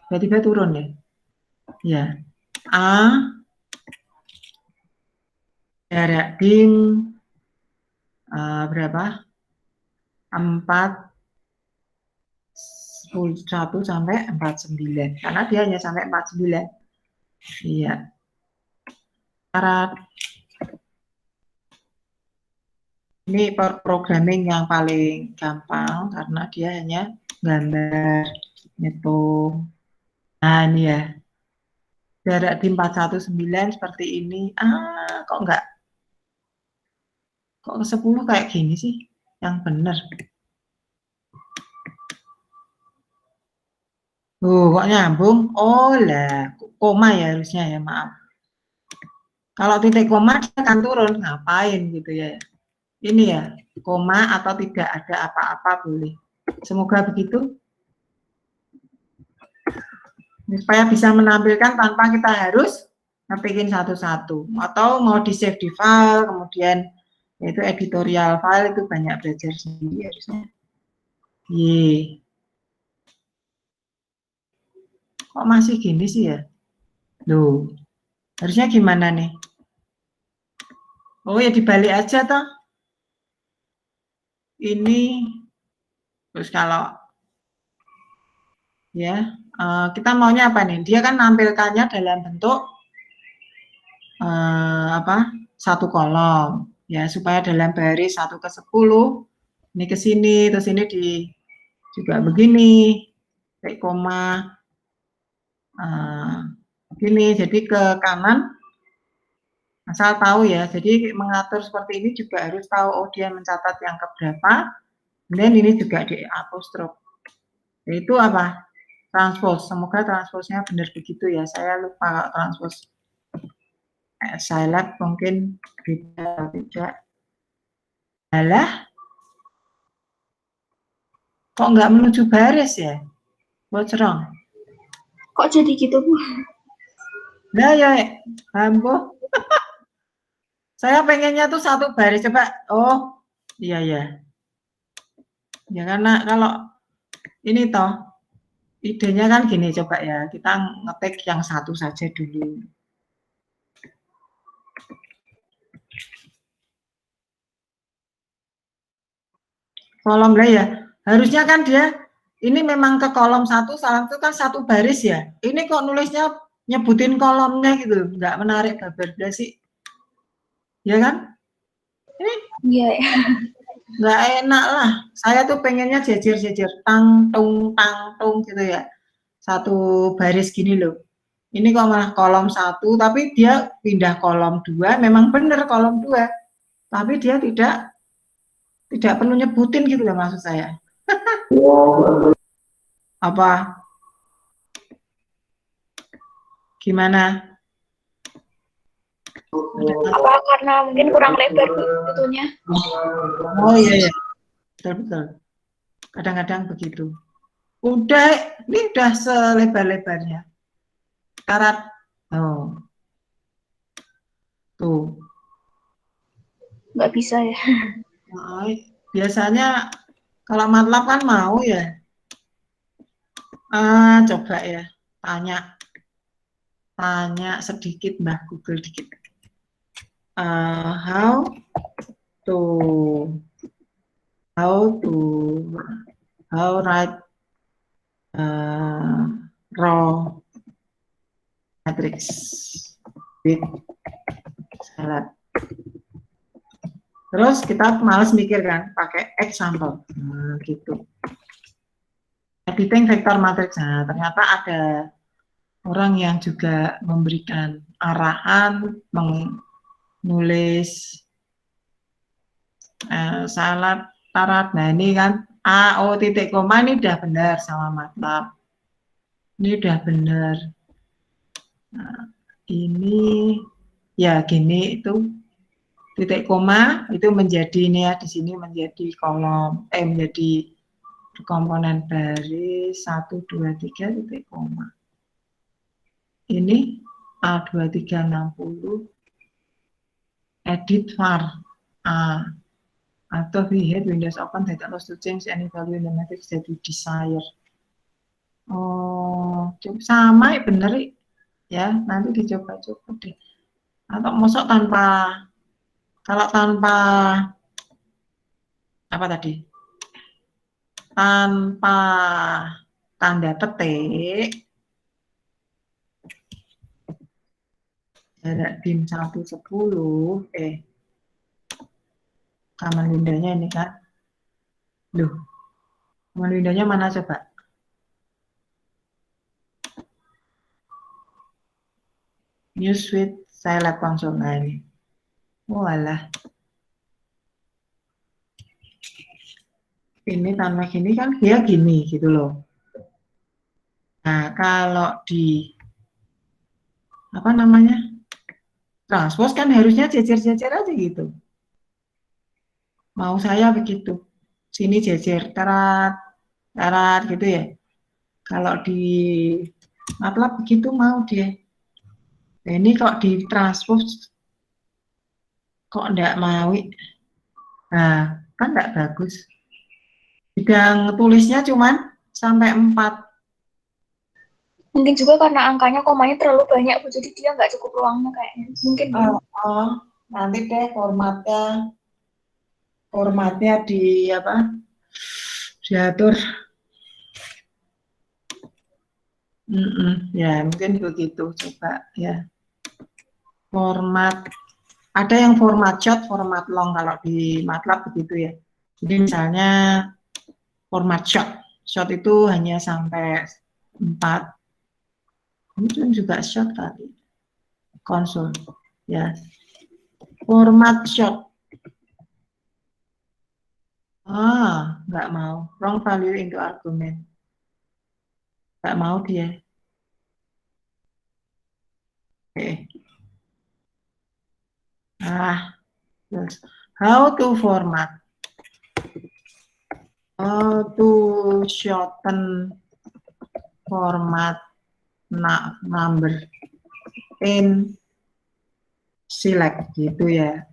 S1: tiba-tiba turun ya, ya A jarak dim berapa 41 sampai 49 karena dia hanya sampai 49. Iya. Syarat ini programming yang paling gampang karena dia hanya gambar, ngitung. Nah ini ya. Jarak di 419 seperti ini. Kok enggak? Kok ke 10 kayak gini sih? Yang benar. Kok nyambung? Oh lah, koma ya harusnya ya, maaf. Kalau titik koma dia akan turun, ngapain gitu ya. Ini ya, koma atau tidak ada apa-apa boleh. Semoga begitu. Supaya bisa menampilkan tanpa kita harus ngepikin satu-satu. Atau mau di save di file, kemudian yaitu editorial file itu banyak belajar sendiri harusnya. Kok masih gini sih ya? Loh, harusnya gimana nih? Oh ya dibalik aja toh. Ini terus kalau ya kita maunya apa nih? Dia kan nampilkannya dalam bentuk satu kolom ya, supaya dalam baris 1 ke 10 ini ke sini, terus ini juga begini, kayak koma begini, jadi ke kanan. Asal tahu ya, jadi mengatur seperti ini juga harus tahu, oh dia mencatat yang keberapa, kemudian ini juga di apostrof. Itu apa? Transpose, semoga transposnya benar begitu ya, saya lupa transpose. Scilab mungkin beda, tidak. Alah, kok nggak menuju baris ya? What's wrong?
S2: Kok jadi gitu, Bu?
S1: Nah ya, ampuh. Saya pengennya tuh satu baris, coba. Oh, iya ya. Ya karena kalau ini toh, idenya kan gini, coba ya, kita ngetik yang satu saja dulu. Kolom lah ya, harusnya kan dia, ini memang ke kolom satu, salah itu kan satu baris ya. Ini kok nulisnya nyebutin kolomnya gitu, nggak menarik kabar sih. Ya kan? Ini
S2: Iya.
S1: nggak enak lah. Saya tuh pengennya jejer-jejer tang tung gitu ya. Satu baris gini loh. Ini kok malah kolom satu, tapi dia pindah kolom 2, memang benar kolom 2. Tapi dia tidak perlu nyebutin gitu loh maksud saya. Apa? Gimana?
S2: Apa karena mungkin kurang lebar butuhnya?
S1: Oh iya ya, betul. Kadang-kadang begitu. Ini udah selebar-lebarnya. Syarat, tuh.
S2: Nggak bisa ya.
S1: Biasanya kalau MATLAB kan mau ya. Coba ya, tanya sedikit Mbah Google dikit. How write raw matrix with Scilab. Terus kita males mikir kan, pakai example, gitu. Editing vektor matrix, nah ternyata ada orang yang juga memberikan arahan, menulis Salah tarat. Nah ini kan A, O, titik koma ini udah benar sama MATLAB. Ini udah benar. Nah, ini ya gini itu titik koma itu menjadi ini ya, di sini menjadi kolom, menjadi komponen baris 1, 2, 3 titik koma. Ini A2360 edit var A atau we had Windows open that allows to change any value in the matrix that we desire. Oh, sama ya bener ya, nanti dicoba-coba deh. Atau masuk tanpa, kalau tanpa apa tadi? Tanpa tanda petik, jarak DIM 110, command window-nya ini kan. Loh, command window-nya mana coba? New Suite Scilab Console. Nah ini. Walah. Ini tanpa gini kan dia gini gitu loh. Nah, kalau di apa namanya? Transpose kan harusnya jejer-jejer aja gitu. Mau saya begitu. Sini jejer terat gitu ya. Kalau di MATLAB begitu mau dia. Nah, ini kok di transpose kok enggak mau. Nah, kan enggak bagus. Bidang tulisnya cuman sampai 4.
S2: Mungkin juga karena angkanya komanya terlalu banyak, Bu. Jadi dia nggak cukup ruangnya kayaknya. Mungkin.
S1: Nanti deh formatnya di apa? Diatur. Ya, mungkin begitu. Coba ya. Format. Ada yang format short, format long kalau di MATLAB begitu ya. Jadi misalnya format short. Short itu hanya sampai 4. Mungkin juga short tadi. Konsol. Ya. Format short. Nggak mau. Wrong value into argument. Nggak mau dia. Oke. Yes. How to format. How to shorten format number in select gitu ya.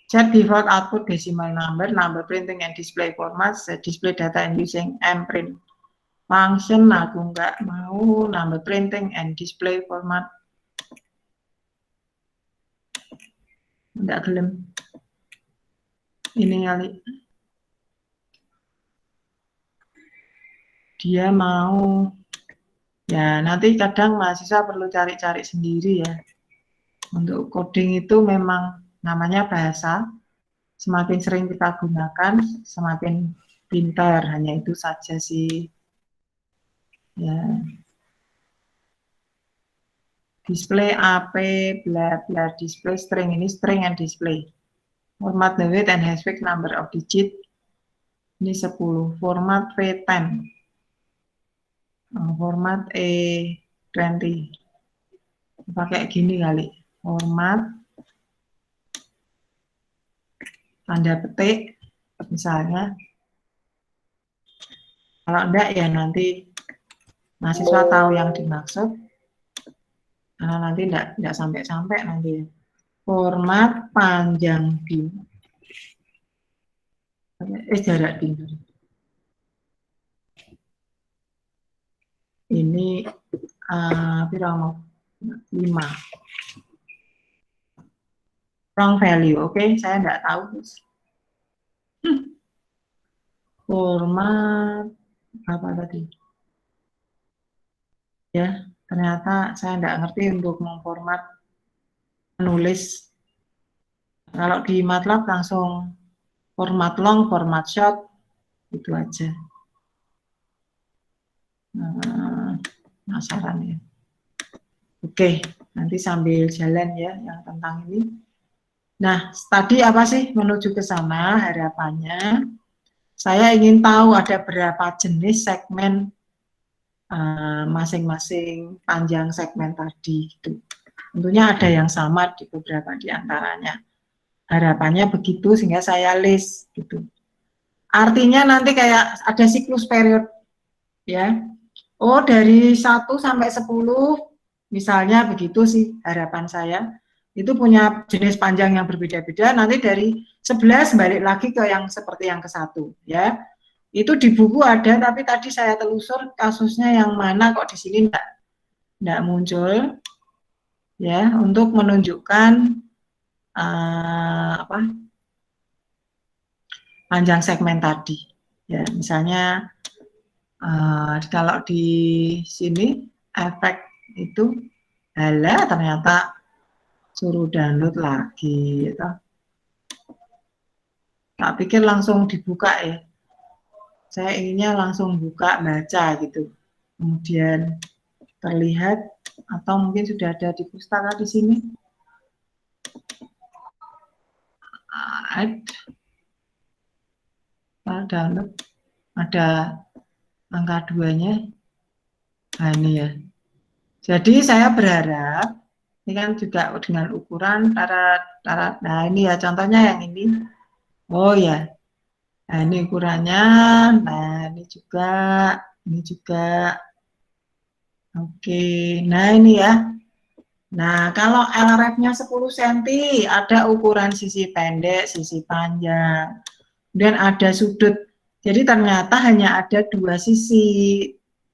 S1: Set default output decimal number printing and display format, set display data and using mprint function. Aku nggak mau number printing and display format. Nggak gelem. Ini kali. Dia mau, ya nanti kadang mahasiswa perlu cari-cari sendiri ya. Untuk coding itu memang namanya bahasa, semakin sering kita gunakan, semakin pintar, hanya itu saja sih. Ya. Display AP, bla bla, display string, ini string and display. Format the weight and hashtag number of digit, ini 10. Format V10. Format E20. Pakai gini kali. Format tanda petik, misalnya. Kalau enggak ya nanti mahasiswa tahu yang dimaksud. Karena nanti enggak sampai-sampai nanti. Format panjang DIM. Jarak DIM. Ini 5. Wrong value, oke? Saya enggak tahu. Format apa tadi? Ya, ternyata saya enggak ngerti untuk memformat menulis. Kalau di MATLAB langsung format long, format short, itu aja. Penasaran ya. Oke, nanti sambil jalan ya yang tentang ini. Nah, tadi apa sih menuju ke sana harapannya? Saya ingin tahu ada berapa jenis segmen masing-masing panjang segmen tadi gitu. Tentunya ada yang sama di beberapa di antaranya. Harapannya begitu sehingga saya list gitu. Artinya nanti kayak ada siklus period ya. Oh, dari 1 sampai 10 misalnya begitu sih harapan saya. Itu punya jenis panjang yang berbeda-beda, nanti dari 11 balik lagi ke yang seperti yang ke-1 ya. Itu di buku ada, tapi tadi saya telusur kasusnya yang mana kok di sini enggak muncul ya, untuk menunjukkan apa panjang segmen tadi ya. Misalnya kalau di sini efek itu ternyata suruh download lagi gitu. Tak pikir langsung dibuka ya. Saya inginnya langsung buka baca gitu. Kemudian terlihat atau mungkin sudah ada di pustaka di sini. Download ada angka 2-nya. Nah ini ya. Jadi saya berharap ini kan juga dengan ukuran nah ini ya contohnya yang ini. Oh ya. Nah ini ukurannya. Nah ini juga. Oke. Nah ini ya. Nah kalau LRF-nya 10 cm ada ukuran sisi pendek, sisi panjang. Kemudian ada sudut. Jadi ternyata hanya ada 2 sisi,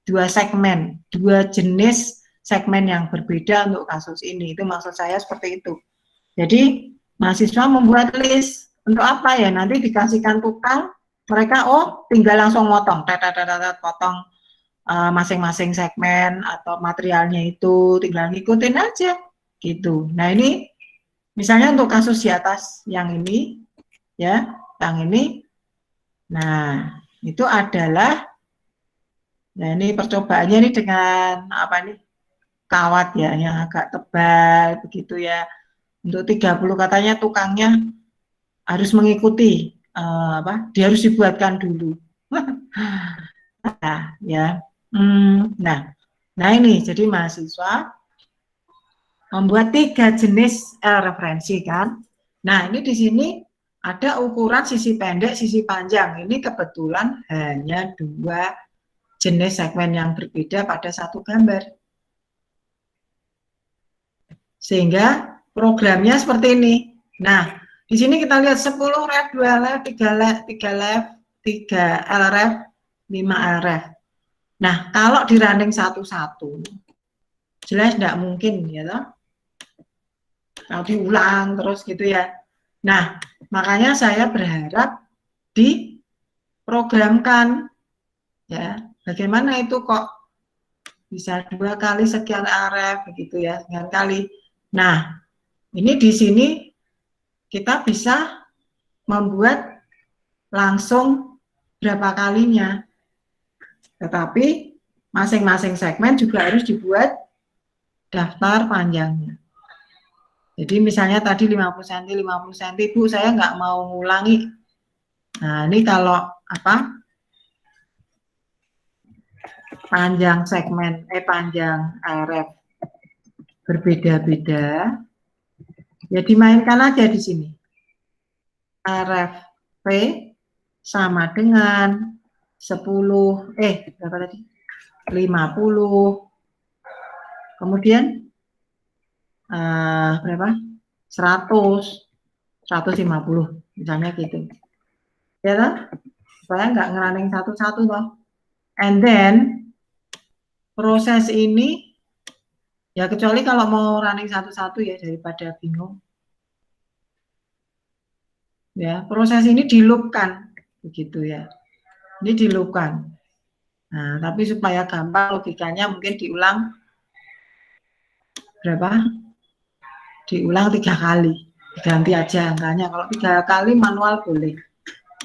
S1: 2 segmen, 2 jenis segmen yang berbeda untuk kasus ini. Itu maksud saya seperti itu. Jadi mahasiswa membuat list untuk apa ya? Nanti dikasihkan tukang, mereka tinggal langsung potong, potong masing-masing segmen atau materialnya itu, tinggal ngikutin aja gitu. Nah ini misalnya untuk kasus di atas yang ini, ya, yang ini. Nah itu adalah, nah ini percobaannya ini dengan apa nih? Kawat ya, yang agak tebal begitu ya. Untuk 30 katanya tukangnya harus mengikuti dia harus dibuatkan dulu. Nah, ya. Nah ini jadi mahasiswa membuat 3 jenis referensi kan. Nah ini di sini ada ukuran sisi pendek, sisi panjang. Ini kebetulan hanya 2 jenis segmen yang berbeda pada satu gambar. Sehingga programnya seperti ini. Nah, di sini kita lihat 10 ref, 2 ref, 3 ref, 3 ref, 3 LRF, 5 LRF. Nah, kalau di running satu-satu, jelas tidak mungkin ya toh. Kalau diulang terus gitu ya. Nah, makanya saya berharap diprogramkan ya. Bagaimana itu kok bisa 2 kali sekian LRF begitu ya, sekian kali. Nah, ini di sini kita bisa membuat langsung berapa kalinya. Tetapi masing-masing segmen juga harus dibuat daftar panjangnya. Jadi misalnya tadi 50 cm, 50 cm, Bu, saya nggak mau ngulangi. Nah, ini kalau apa? Panjang segmen, panjang RF berbeda-beda, ya dimainkan aja di sini. RFP sama dengan 10, berapa tadi? 50, kemudian berapa? 100, 150, misalnya gitu. Ya toh? Supaya nggak ngerunning satu-satu toh. And then proses ini ya kecuali kalau mau running satu-satu ya daripada bingung. Ya, proses ini diloopkan begitu ya. Ini diloopkan. Nah, tapi supaya gampang logikanya mungkin diulang berapa? Diulang 3 kali. Diganti aja angkanya. Kalau 3 kali manual boleh.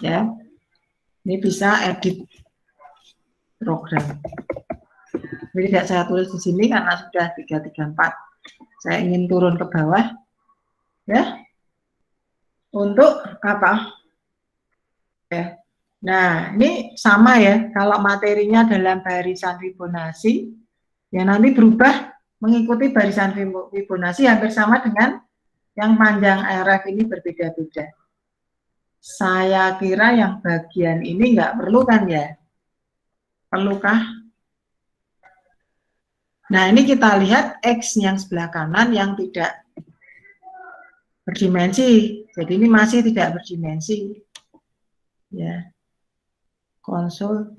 S1: Ya. Ini bisa edit program. Jadi tidak saya tulis di sini karena sudah 334. Saya ingin turun ke bawah. Ya. untuk apa? Ya. Nah, ini sama ya, kalau materinya dalam barisan Fibonacci, ya nanti berubah mengikuti barisan Fibonacci hampir sama dengan yang panjang RF ini berbeda-beda. Saya kira yang bagian ini nggak perlu kan ya? Perlukah? Nah, ini kita lihat X yang sebelah kanan yang tidak berdimensi. Jadi ini masih tidak berdimensi. Ya. Konsol.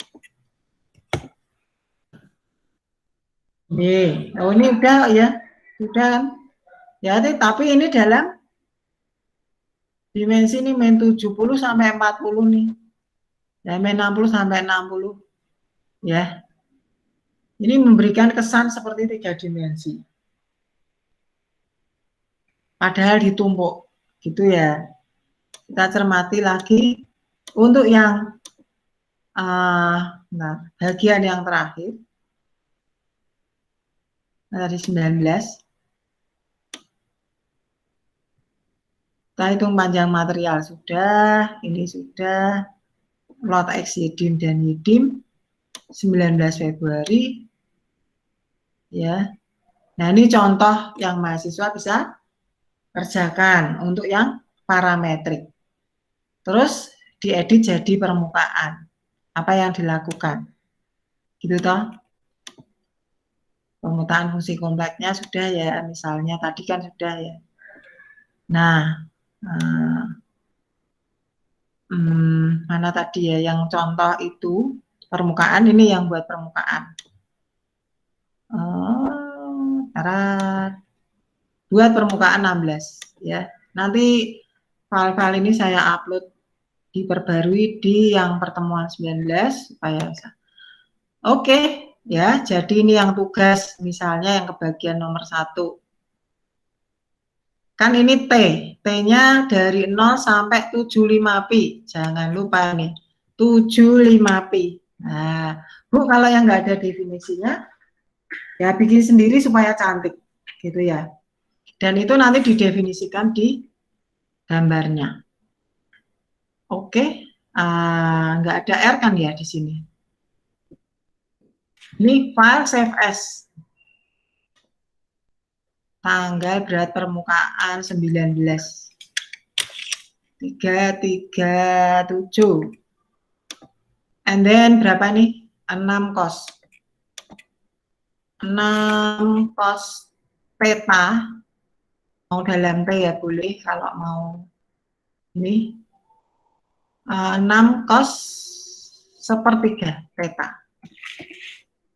S1: Oh ini udah ya. Sudah kan? Ya, tapi ini dalam dimensi ini min 70 sampai 40 nih. Ya, min 60 sampai 60. Ya. Ini memberikan kesan seperti 3 dimensi. Padahal ditumpuk. Gitu ya. Kita cermati lagi untuk yang bagian yang terakhir. Tadi 19. Kita hitung panjang material sudah, ini sudah. Lot X Yidim dan Yidim 19 Februari. Ya. Nah, ini contoh yang mahasiswa bisa kerjakan untuk yang parametrik. Terus diedit jadi permukaan. Apa yang dilakukan? Gitu toh. Pemetaan fungsi kompleksnya sudah ya, misalnya tadi kan sudah ya. Nah, mana tadi ya yang contoh itu permukaan, ini yang buat permukaan. Buat permukaan 16 ya. Nanti file-file ini saya upload diperbarui di yang pertemuan 19 supaya bisa. Oke, ya. Jadi ini yang tugas misalnya yang kebagian nomor 1. Kan ini T. T-nya dari 0 sampai 75 pi. Jangan lupa nih. 75 pi. Nah, Bu kalau yang nggak ada definisinya ya bikin sendiri supaya cantik gitu ya. Dan itu nanti didefinisikan di gambarnya. Oke, nggak ada R kan ya di sini. Ini file save as. Tanggal berat permukaan 19. 337. And then berapa nih? 6 cos. 6 cos theta. Mau dalam T ya boleh, kalau mau ini 6 cos sepertiga theta.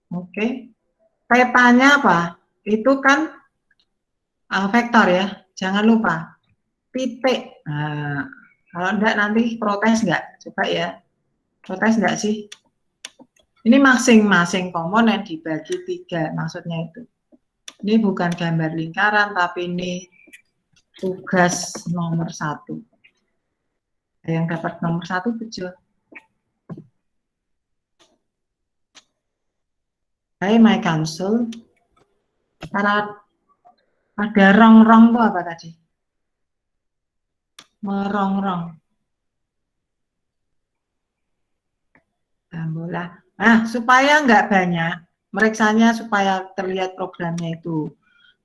S1: Oke. Theta-nya apa? Itu kan vektor ya, jangan lupa titik. Nah, kalau enggak nanti protes enggak? Coba ya, protes enggak sih? Ini masing-masing komponen dibagi 3, maksudnya itu. Ini bukan gambar lingkaran, tapi ini tugas nomor 1. Yang dapat nomor 1 betul. Hai, my council. Cara ada rong-rong itu apa tadi? Merongrong. Bola. Nah, supaya nggak banyak, meriksanya supaya terlihat programnya itu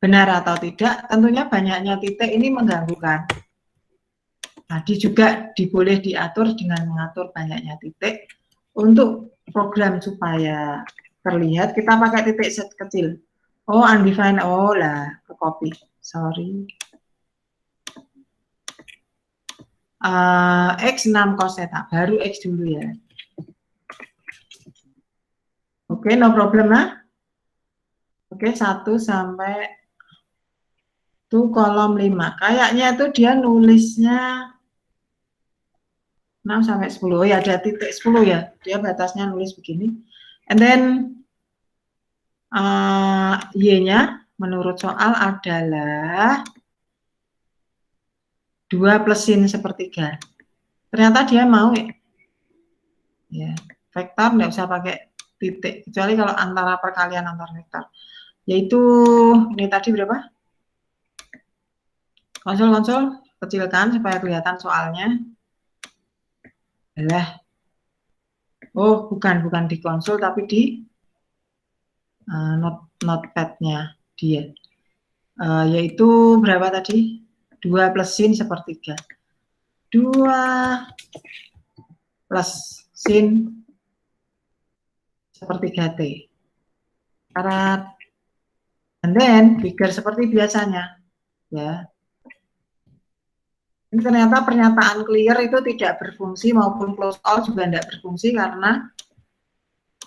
S1: benar atau tidak, tentunya banyaknya titik ini mengganggu kan. Tadi juga boleh diatur dengan mengatur banyaknya titik untuk program supaya terlihat, kita pakai titik set kecil. Oh, undefined, oh lah, ke copy, sorry. X 6 cos theta, baru X dulu ya. Oke, no problem lah. Oke, 1 sampai itu kolom 5. Kayaknya itu dia nulisnya 6 sampai 10. Oh ya, ada titik 10 ya. Dia batasnya nulis begini. And then Y-nya menurut soal adalah 2 plusin sepertiga. Ternyata dia mau ya. Vektor nggak usah pakai titik, kecuali kalau antara perkalian antar vektor. Yaitu ini tadi berapa? Konsol kecilkan supaya kelihatan soalnya. Lah. Oh, bukan di konsul tapi di notepad-nya dia. Yaitu berapa tadi? 2 plus sin sepertiga. 2 plus sin sepertiga T. Karat. And then figure seperti biasanya. Ya. Ini ternyata pernyataan clear itu tidak berfungsi maupun close all juga tidak berfungsi karena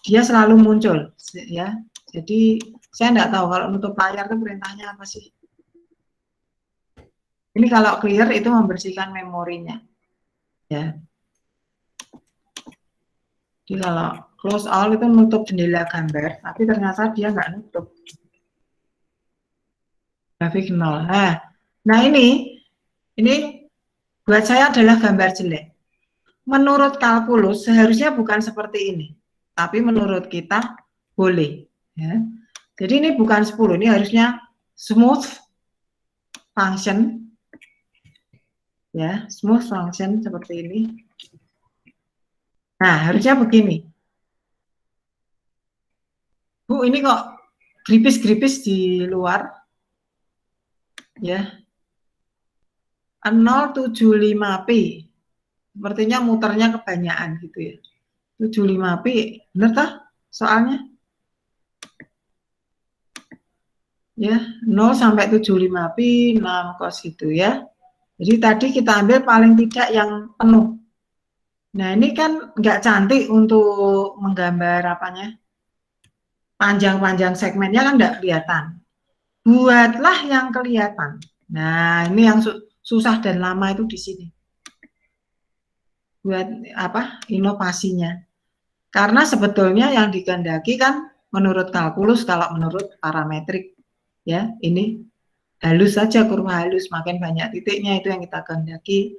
S1: dia selalu muncul. Ya. Jadi saya tidak tahu kalau nutup layar itu perintahnya apa sih. Ini kalau clear itu membersihkan memorinya. Ya. Jadi kalau close all itu nutup jendela gambar, tapi ternyata dia nggak nutup. Grafik 0. Nah ini buat saya adalah gambar jelek. Menurut kalkulus seharusnya bukan seperti ini, tapi menurut kita boleh. Ya. Jadi ini bukan 10, ini harusnya smooth function. Ya, smooth function seperti ini. Nah, harusnya begini. Bu, ini kok gripis-gripis di luar. Ya. 075P. Sepertinya muternya kebanyakan gitu ya. 75P, benar tak soalnya? Ya, 0 sampai 75P 6 cos gitu ya. Jadi tadi kita ambil paling tidak yang penuh. Nah, ini kan nggak cantik untuk menggambar apanya. Panjang-panjang segmennya kan nggak kelihatan. Buatlah yang kelihatan. Nah, ini yang susah dan lama itu di sini. Buat apa? Inovasinya. Karena sebetulnya yang dikehendaki kan menurut kalkulus, kalau menurut parametrik ya, ini halus saja, kurva halus, makin banyak titiknya itu yang kita kehendaki.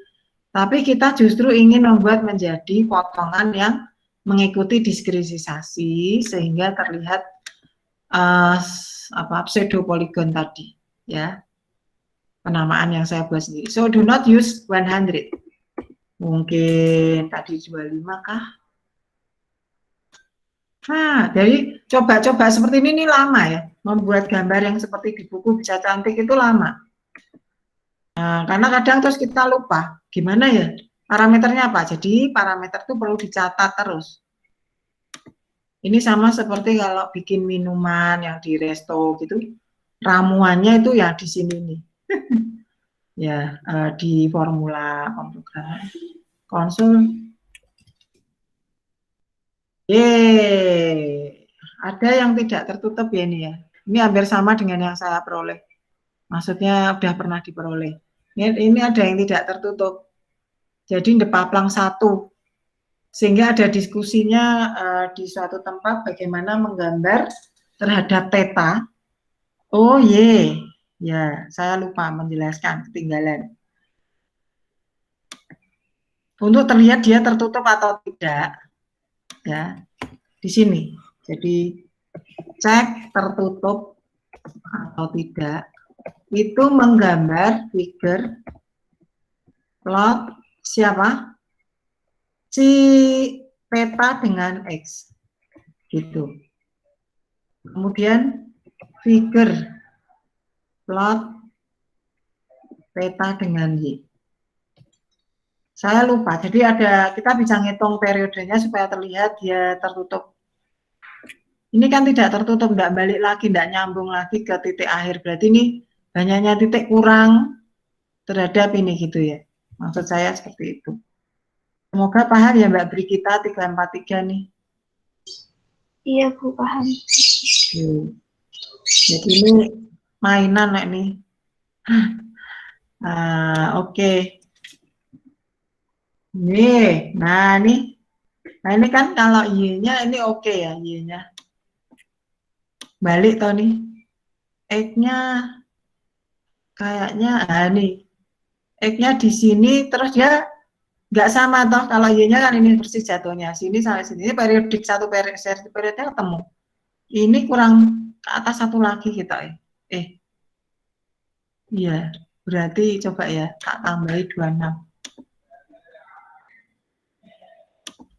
S1: Tapi kita justru ingin membuat menjadi potongan yang mengikuti diskrisisasi sehingga terlihat pseudo polygon tadi ya. Penamaan yang saya buat sendiri. So do not use 100. Mungkin tadi 25 kah? Nah, jadi coba-coba seperti ini lama ya. Membuat gambar yang seperti di buku bisa cantik itu lama. Nah, karena kadang terus kita lupa gimana ya parameternya apa. Jadi parameter itu perlu dicatat terus. Ini sama seperti kalau bikin minuman yang di resto gitu, ramuannya itu ya di sini nih. Ya, di formula pemrograman konsul. Ada yang tidak tertutup ya ini ya. Ini hampir sama dengan yang saya peroleh. Maksudnya udah pernah diperoleh. Ini ada yang tidak tertutup. Jadi ndepaplang 1. Sehingga ada diskusinya di suatu tempat bagaimana menggambar terhadap theta. Oh ya, saya lupa menjelaskan, ketinggalan. Untuk terlihat dia tertutup atau tidak, ya di sini. Jadi cek tertutup atau tidak. Itu menggambar figure plot siapa? Si theta dengan X. Gitu. Kemudian figure plot theta dengan Y. Saya lupa. Jadi kita bisa ngitung periodenya supaya terlihat dia tertutup. Ini kan tidak tertutup, tidak balik lagi, tidak nyambung lagi ke titik akhir. Berarti ini banyaknya titik kurang terhadap ini gitu ya. Maksud saya seperti itu. Semoga paham ya Mbak Brigita 343 nih.
S2: Iya Bu, paham.
S1: Jadi ini mainan nih. Oke. Nih, nah ini kan kalau Y-nya ini oke ya, Y-nya. Balik toh nih. X-nya kayaknya nih. X-nya di sini terus dia nggak sama toh, kalau Y-nya kan ini persis jatuhnya. Sini sampai sini periodik satu periodnya ketemu. Ini kurang ke atas satu lagi kita ya. Iya. Berarti coba ya, tak tambahi 26.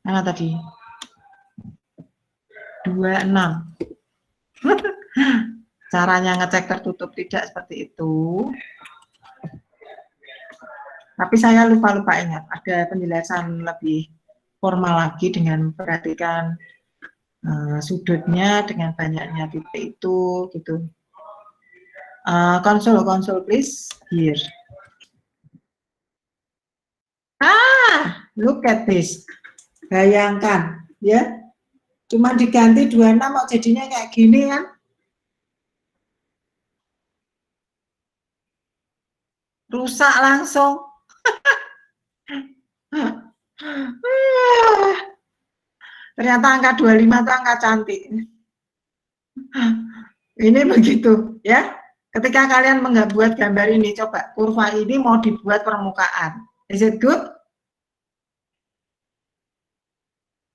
S1: Mana tadi? 26. Caranya ngecek tertutup tidak seperti itu. Tapi saya lupa ingat, ada penjelasan lebih formal lagi dengan memperhatikan sudutnya dengan banyaknya titik itu, gitu. Console please, here. Look at this. Bayangkan, ya. Cuma diganti 26 kok jadinya kayak gini kan? Rusak langsung. Ternyata angka 25 itu angka cantik. Ini begitu, ya. Ketika kalian membuat gambar ini, coba kurva ini mau dibuat permukaan. Is it good?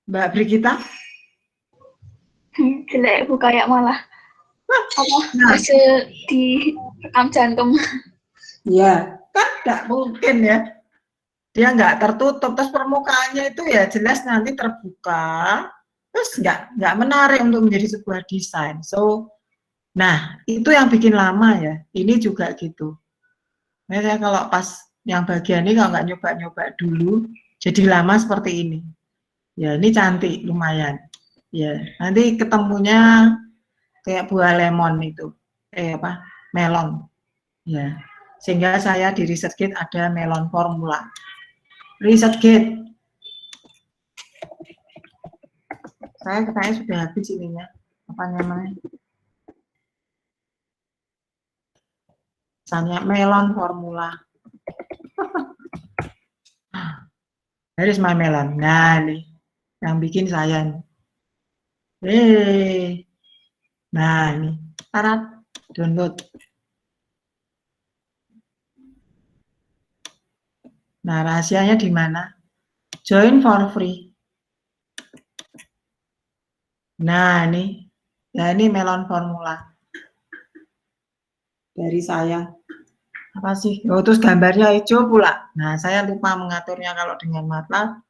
S1: Mbak Brigita?
S2: Jelek, Bu, kayak malah hasil di rekam jantung.
S1: Ya, kan nggak mungkin ya. Dia nggak tertutup, terus permukaannya itu ya jelas nanti terbuka, terus nggak menarik untuk menjadi sebuah desain. So, nah itu yang bikin lama ya. Ini juga gitu. Nah, saya kalau pas yang bagian ini kalau nggak nyoba-nyoba dulu, jadi lama seperti ini. Ya ini cantik, lumayan. Ya nanti ketemunya kayak buah lemon itu, melon. Ya, sehingga saya di ResearchGate ada melon formula. ResearchGate. Saya katanya sudah habis ininya. Apa namanya? Misalnya melon formula. Here is my melon. Nah, nih. Yang bikin saya nih. Nah, ini. Tarat. Download. Nah, rahasianya di mana? Join for free. Nah, ini. Ya, ini melon formula. Dari saya. Apa sih? Oh, terus gambarnya hijau pula. Nah, saya lupa mengaturnya kalau dengan MATLAB.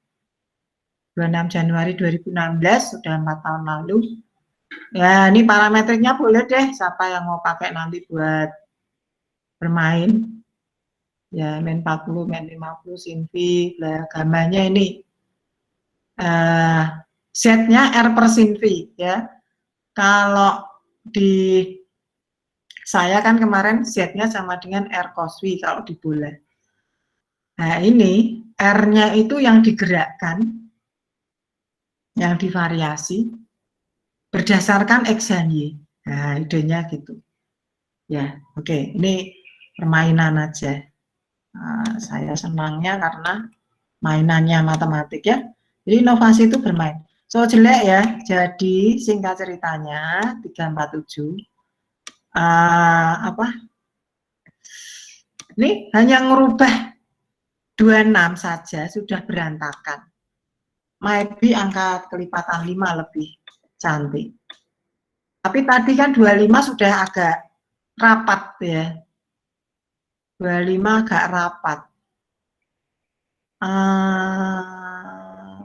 S1: 26 Januari 2016, sudah 4 tahun lalu. Ya, ini parametriknya boleh deh. Siapa yang mau pakai nanti buat bermain. Ya, min 40, min 50, sinvi. Nah, gambarnya ini. Setnya R per sinvi. Ya. Kalau di saya kan kemarin Z-nya sama dengan R cos V kalau di bola. Nah ini R-nya itu yang digerakkan, yang divariasi berdasarkan X dan Y. Nah idenya gitu. Ya oke, ini permainan aja. Saya senangnya karena mainannya matematik ya. Jadi inovasi itu bermain. So jelek ya, jadi singkat ceritanya 347. Ini hanya merubah 26 saja sudah berantakan. Maybe angka kelipatan 5 lebih cantik. Tapi tadi kan 25 sudah agak rapat ya. 25 agak rapat.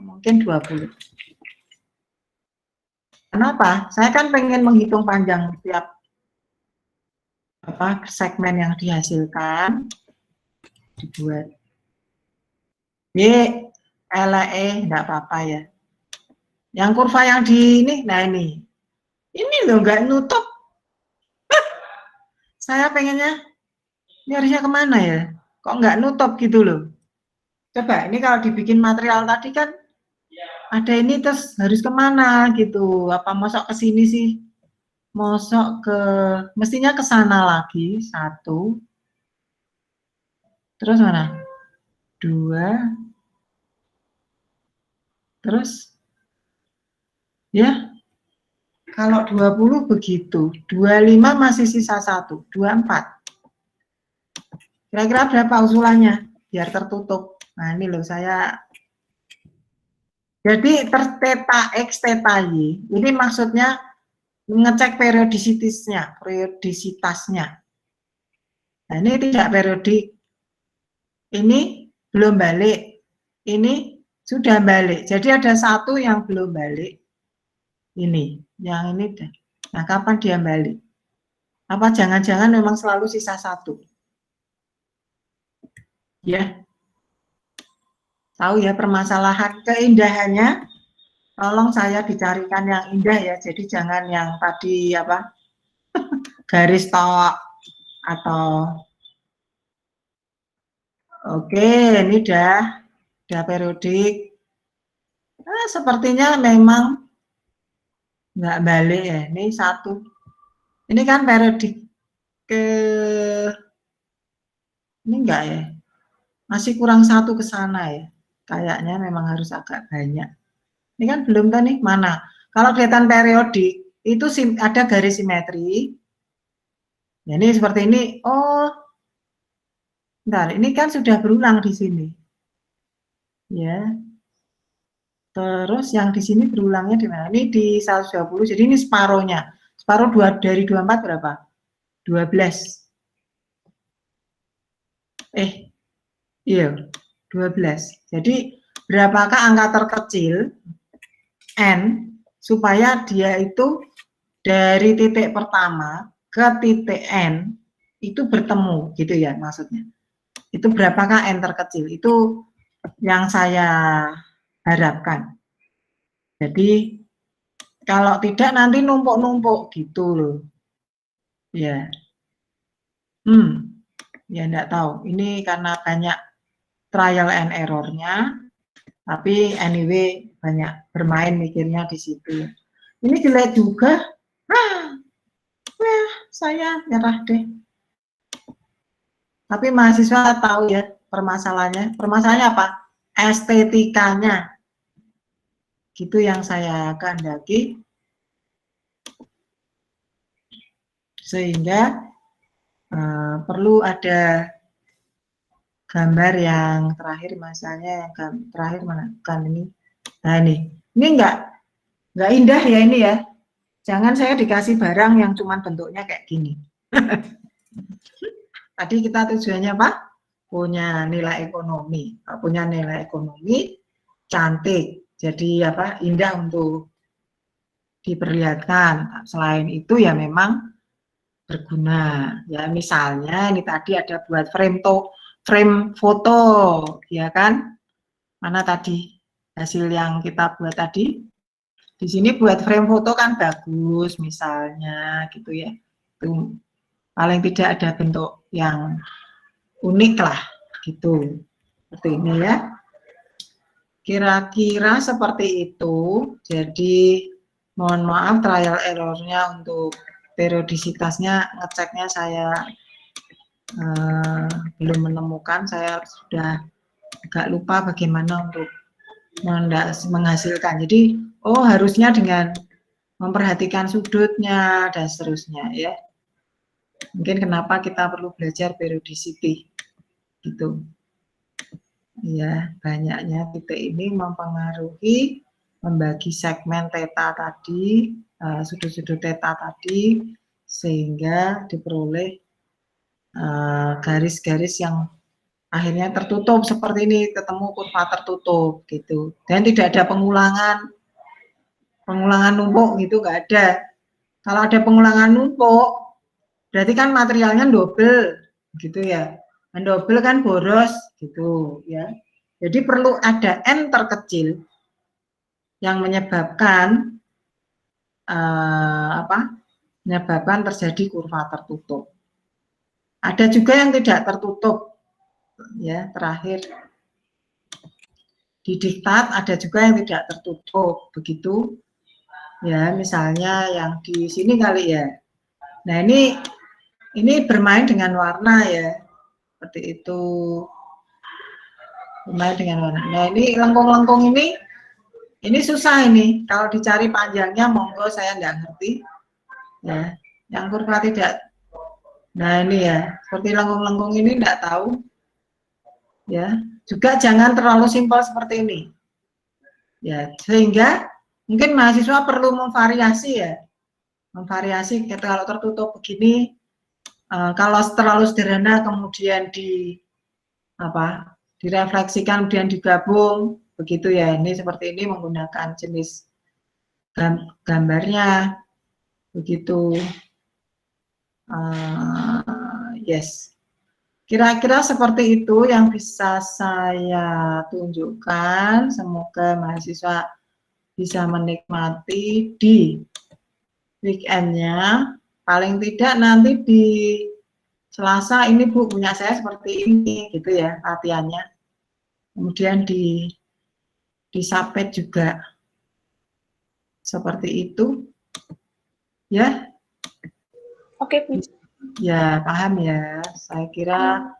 S1: Mungkin 20. Kenapa? Saya kan pengen menghitung panjang setiap segmen yang dihasilkan dibuat. enggak apa-apa ya. Yang kurva yang di ini, nah ini loh nggak nutup. Saya pengennya, ini harusnya kemana ya? Kok nggak nutup gitu loh. Coba, ini kalau dibikin material tadi kan ada ini terus harus kemana gitu. Apa mosok ke sini sih? Mosok ke, mestinya ke sana lagi, 1. Terus mana? 2. Terus, ya, kalau 20 begitu. 25 masih sisa 1. 24. Kira-kira berapa usulannya? Biar tertutup. Nah, ini loh saya. Jadi, theta X, theta Y. Ini maksudnya ngecek periodisitasnya. Nah, ini tidak periodik. Ini belum balik. Ini sudah balik. Jadi ada satu yang belum balik. Ini, yang ini. Nah, kapan dia balik? Apa jangan-jangan memang selalu sisa satu? Ya, tahu ya permasalahan keindahannya. Tolong saya dicarikan yang indah ya. Jadi jangan yang tadi apa garis tok atau oke, ini udah periodik. Nah, sepertinya memang nggak balik ya. Ini satu. Ini kan periodik ke ini enggak ya? Masih kurang satu ke sana ya. Kayaknya memang harus agak banyak. Ini kan belum kan nih mana? Kalau kelihatan periodik itu ada garis simetri. Ya, ini seperti ini. Oh, bentar, ini kan sudah berulang di sini. Ya. Terus yang di sini berulangnya di mana? Ini di 120. Jadi ini separohnya. Separuh dari 24 berapa? 12. Iya, 12. Jadi berapakah angka terkecil N supaya dia itu dari titik pertama ke titik N itu bertemu gitu ya maksudnya. Itu berapakah N terkecil? Itu yang saya harapkan. Jadi kalau tidak nanti numpuk-numpuk gitu loh. Ya. Ya enggak tahu. Ini karena banyak trial and error-nya. Tapi anyway banyak bermain mikirnya di situ. Ini jelek juga. Saya nyerah deh. Tapi mahasiswa tahu ya permasalahannya. Permasalahannya apa? Estetikanya. Gitu yang saya kehendaki. Sehingga perlu ada gambar yang terakhir, misalnya yang terakhir mana? Kan ini. Nah ini nggak indah ya ini ya. Jangan saya dikasih barang yang cuma bentuknya kayak gini. Tadi kita tujuannya apa? Punya nilai ekonomi. Punya nilai ekonomi cantik. Jadi apa? Indah untuk diperlihatkan. Selain itu ya memang berguna. Ya misalnya ini tadi ada buat frame foto, ya kan? Mana tadi hasil yang kita buat tadi? Di sini buat frame foto kan bagus misalnya gitu ya. Itu paling tidak ada bentuk yang unik lah gitu. Seperti ini ya. Kira-kira seperti itu. Jadi mohon maaf trial error-nya untuk periodisitasnya ngeceknya saya belum menemukan. Saya sudah agak lupa bagaimana untuk menghasilkan. Jadi harusnya dengan memperhatikan sudutnya dan seterusnya ya. Mungkin kenapa kita perlu belajar periodicity gitu. Ya, banyaknya titik ini mempengaruhi membagi segmen theta tadi, sudut-sudut theta tadi, sehingga diperoleh garis-garis yang akhirnya tertutup seperti ini, ketemu kurva tertutup gitu. Dan tidak ada pengulangan numpuk gitu, nggak ada. Kalau ada pengulangan numpuk, berarti kan materialnya double gitu ya. Dan double kan boros gitu ya. Jadi perlu ada N terkecil yang menyebabkan menyebabkan terjadi kurva tertutup. Ada juga yang tidak tertutup ya, terakhir di diktat ada juga yang tidak tertutup begitu ya, misalnya yang di sini kali ya. Nah ini bermain dengan warna ya, seperti itu, bermain dengan warna. Nah ini lengkung-lengkung ini susah ini, kalau dicari panjangnya monggo, saya nggak ngerti ya, yang kurva tidak. Nah ini ya, seperti lengkung-lengkung ini nggak tahu ya. Juga jangan terlalu simpel seperti ini ya, sehingga mungkin mahasiswa perlu memvariasi ya, memvariasi kalau tertutup begini kalau terlalu sederhana kemudian direfleksikan kemudian digabung begitu ya. Ini seperti ini menggunakan jenis gambarnya begitu. Yes, kira-kira seperti itu yang bisa saya tunjukkan. Semoga mahasiswa bisa menikmati di weekendnya. Paling tidak nanti di Selasa ini Bu punya saya seperti ini gitu ya latihannya. Kemudian di Sapet juga seperti itu ya.
S2: Oke, Bu.
S1: Ya paham ya. Saya kira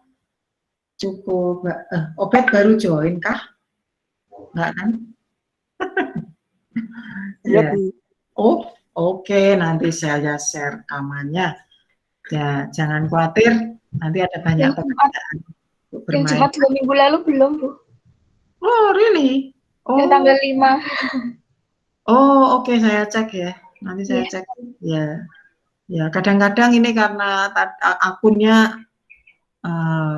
S1: cukup. Obet baru join kah? Enggak kan?
S4: Iya,
S1: Ya.
S4: Bu.
S1: Oh, oke. Nanti saya share rekamannya. Ya, jangan khawatir. Nanti ada banyak pekerjaan untuk
S2: Yang
S1: bermain.
S2: Jumat 2 minggu lalu belum, Bu.
S1: Oh, really? Oh,
S2: Yang tanggal 5.
S1: oh, oke. Saya cek ya. Nanti saya
S2: Iya.
S1: cek. Ya, ya. Kadang-kadang ini karena akunnya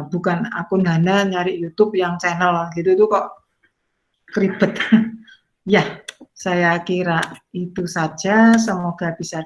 S1: bukan akun Hana nyari YouTube yang channel gitu tuh kok keribet. Ya, saya kira itu saja. Semoga bisa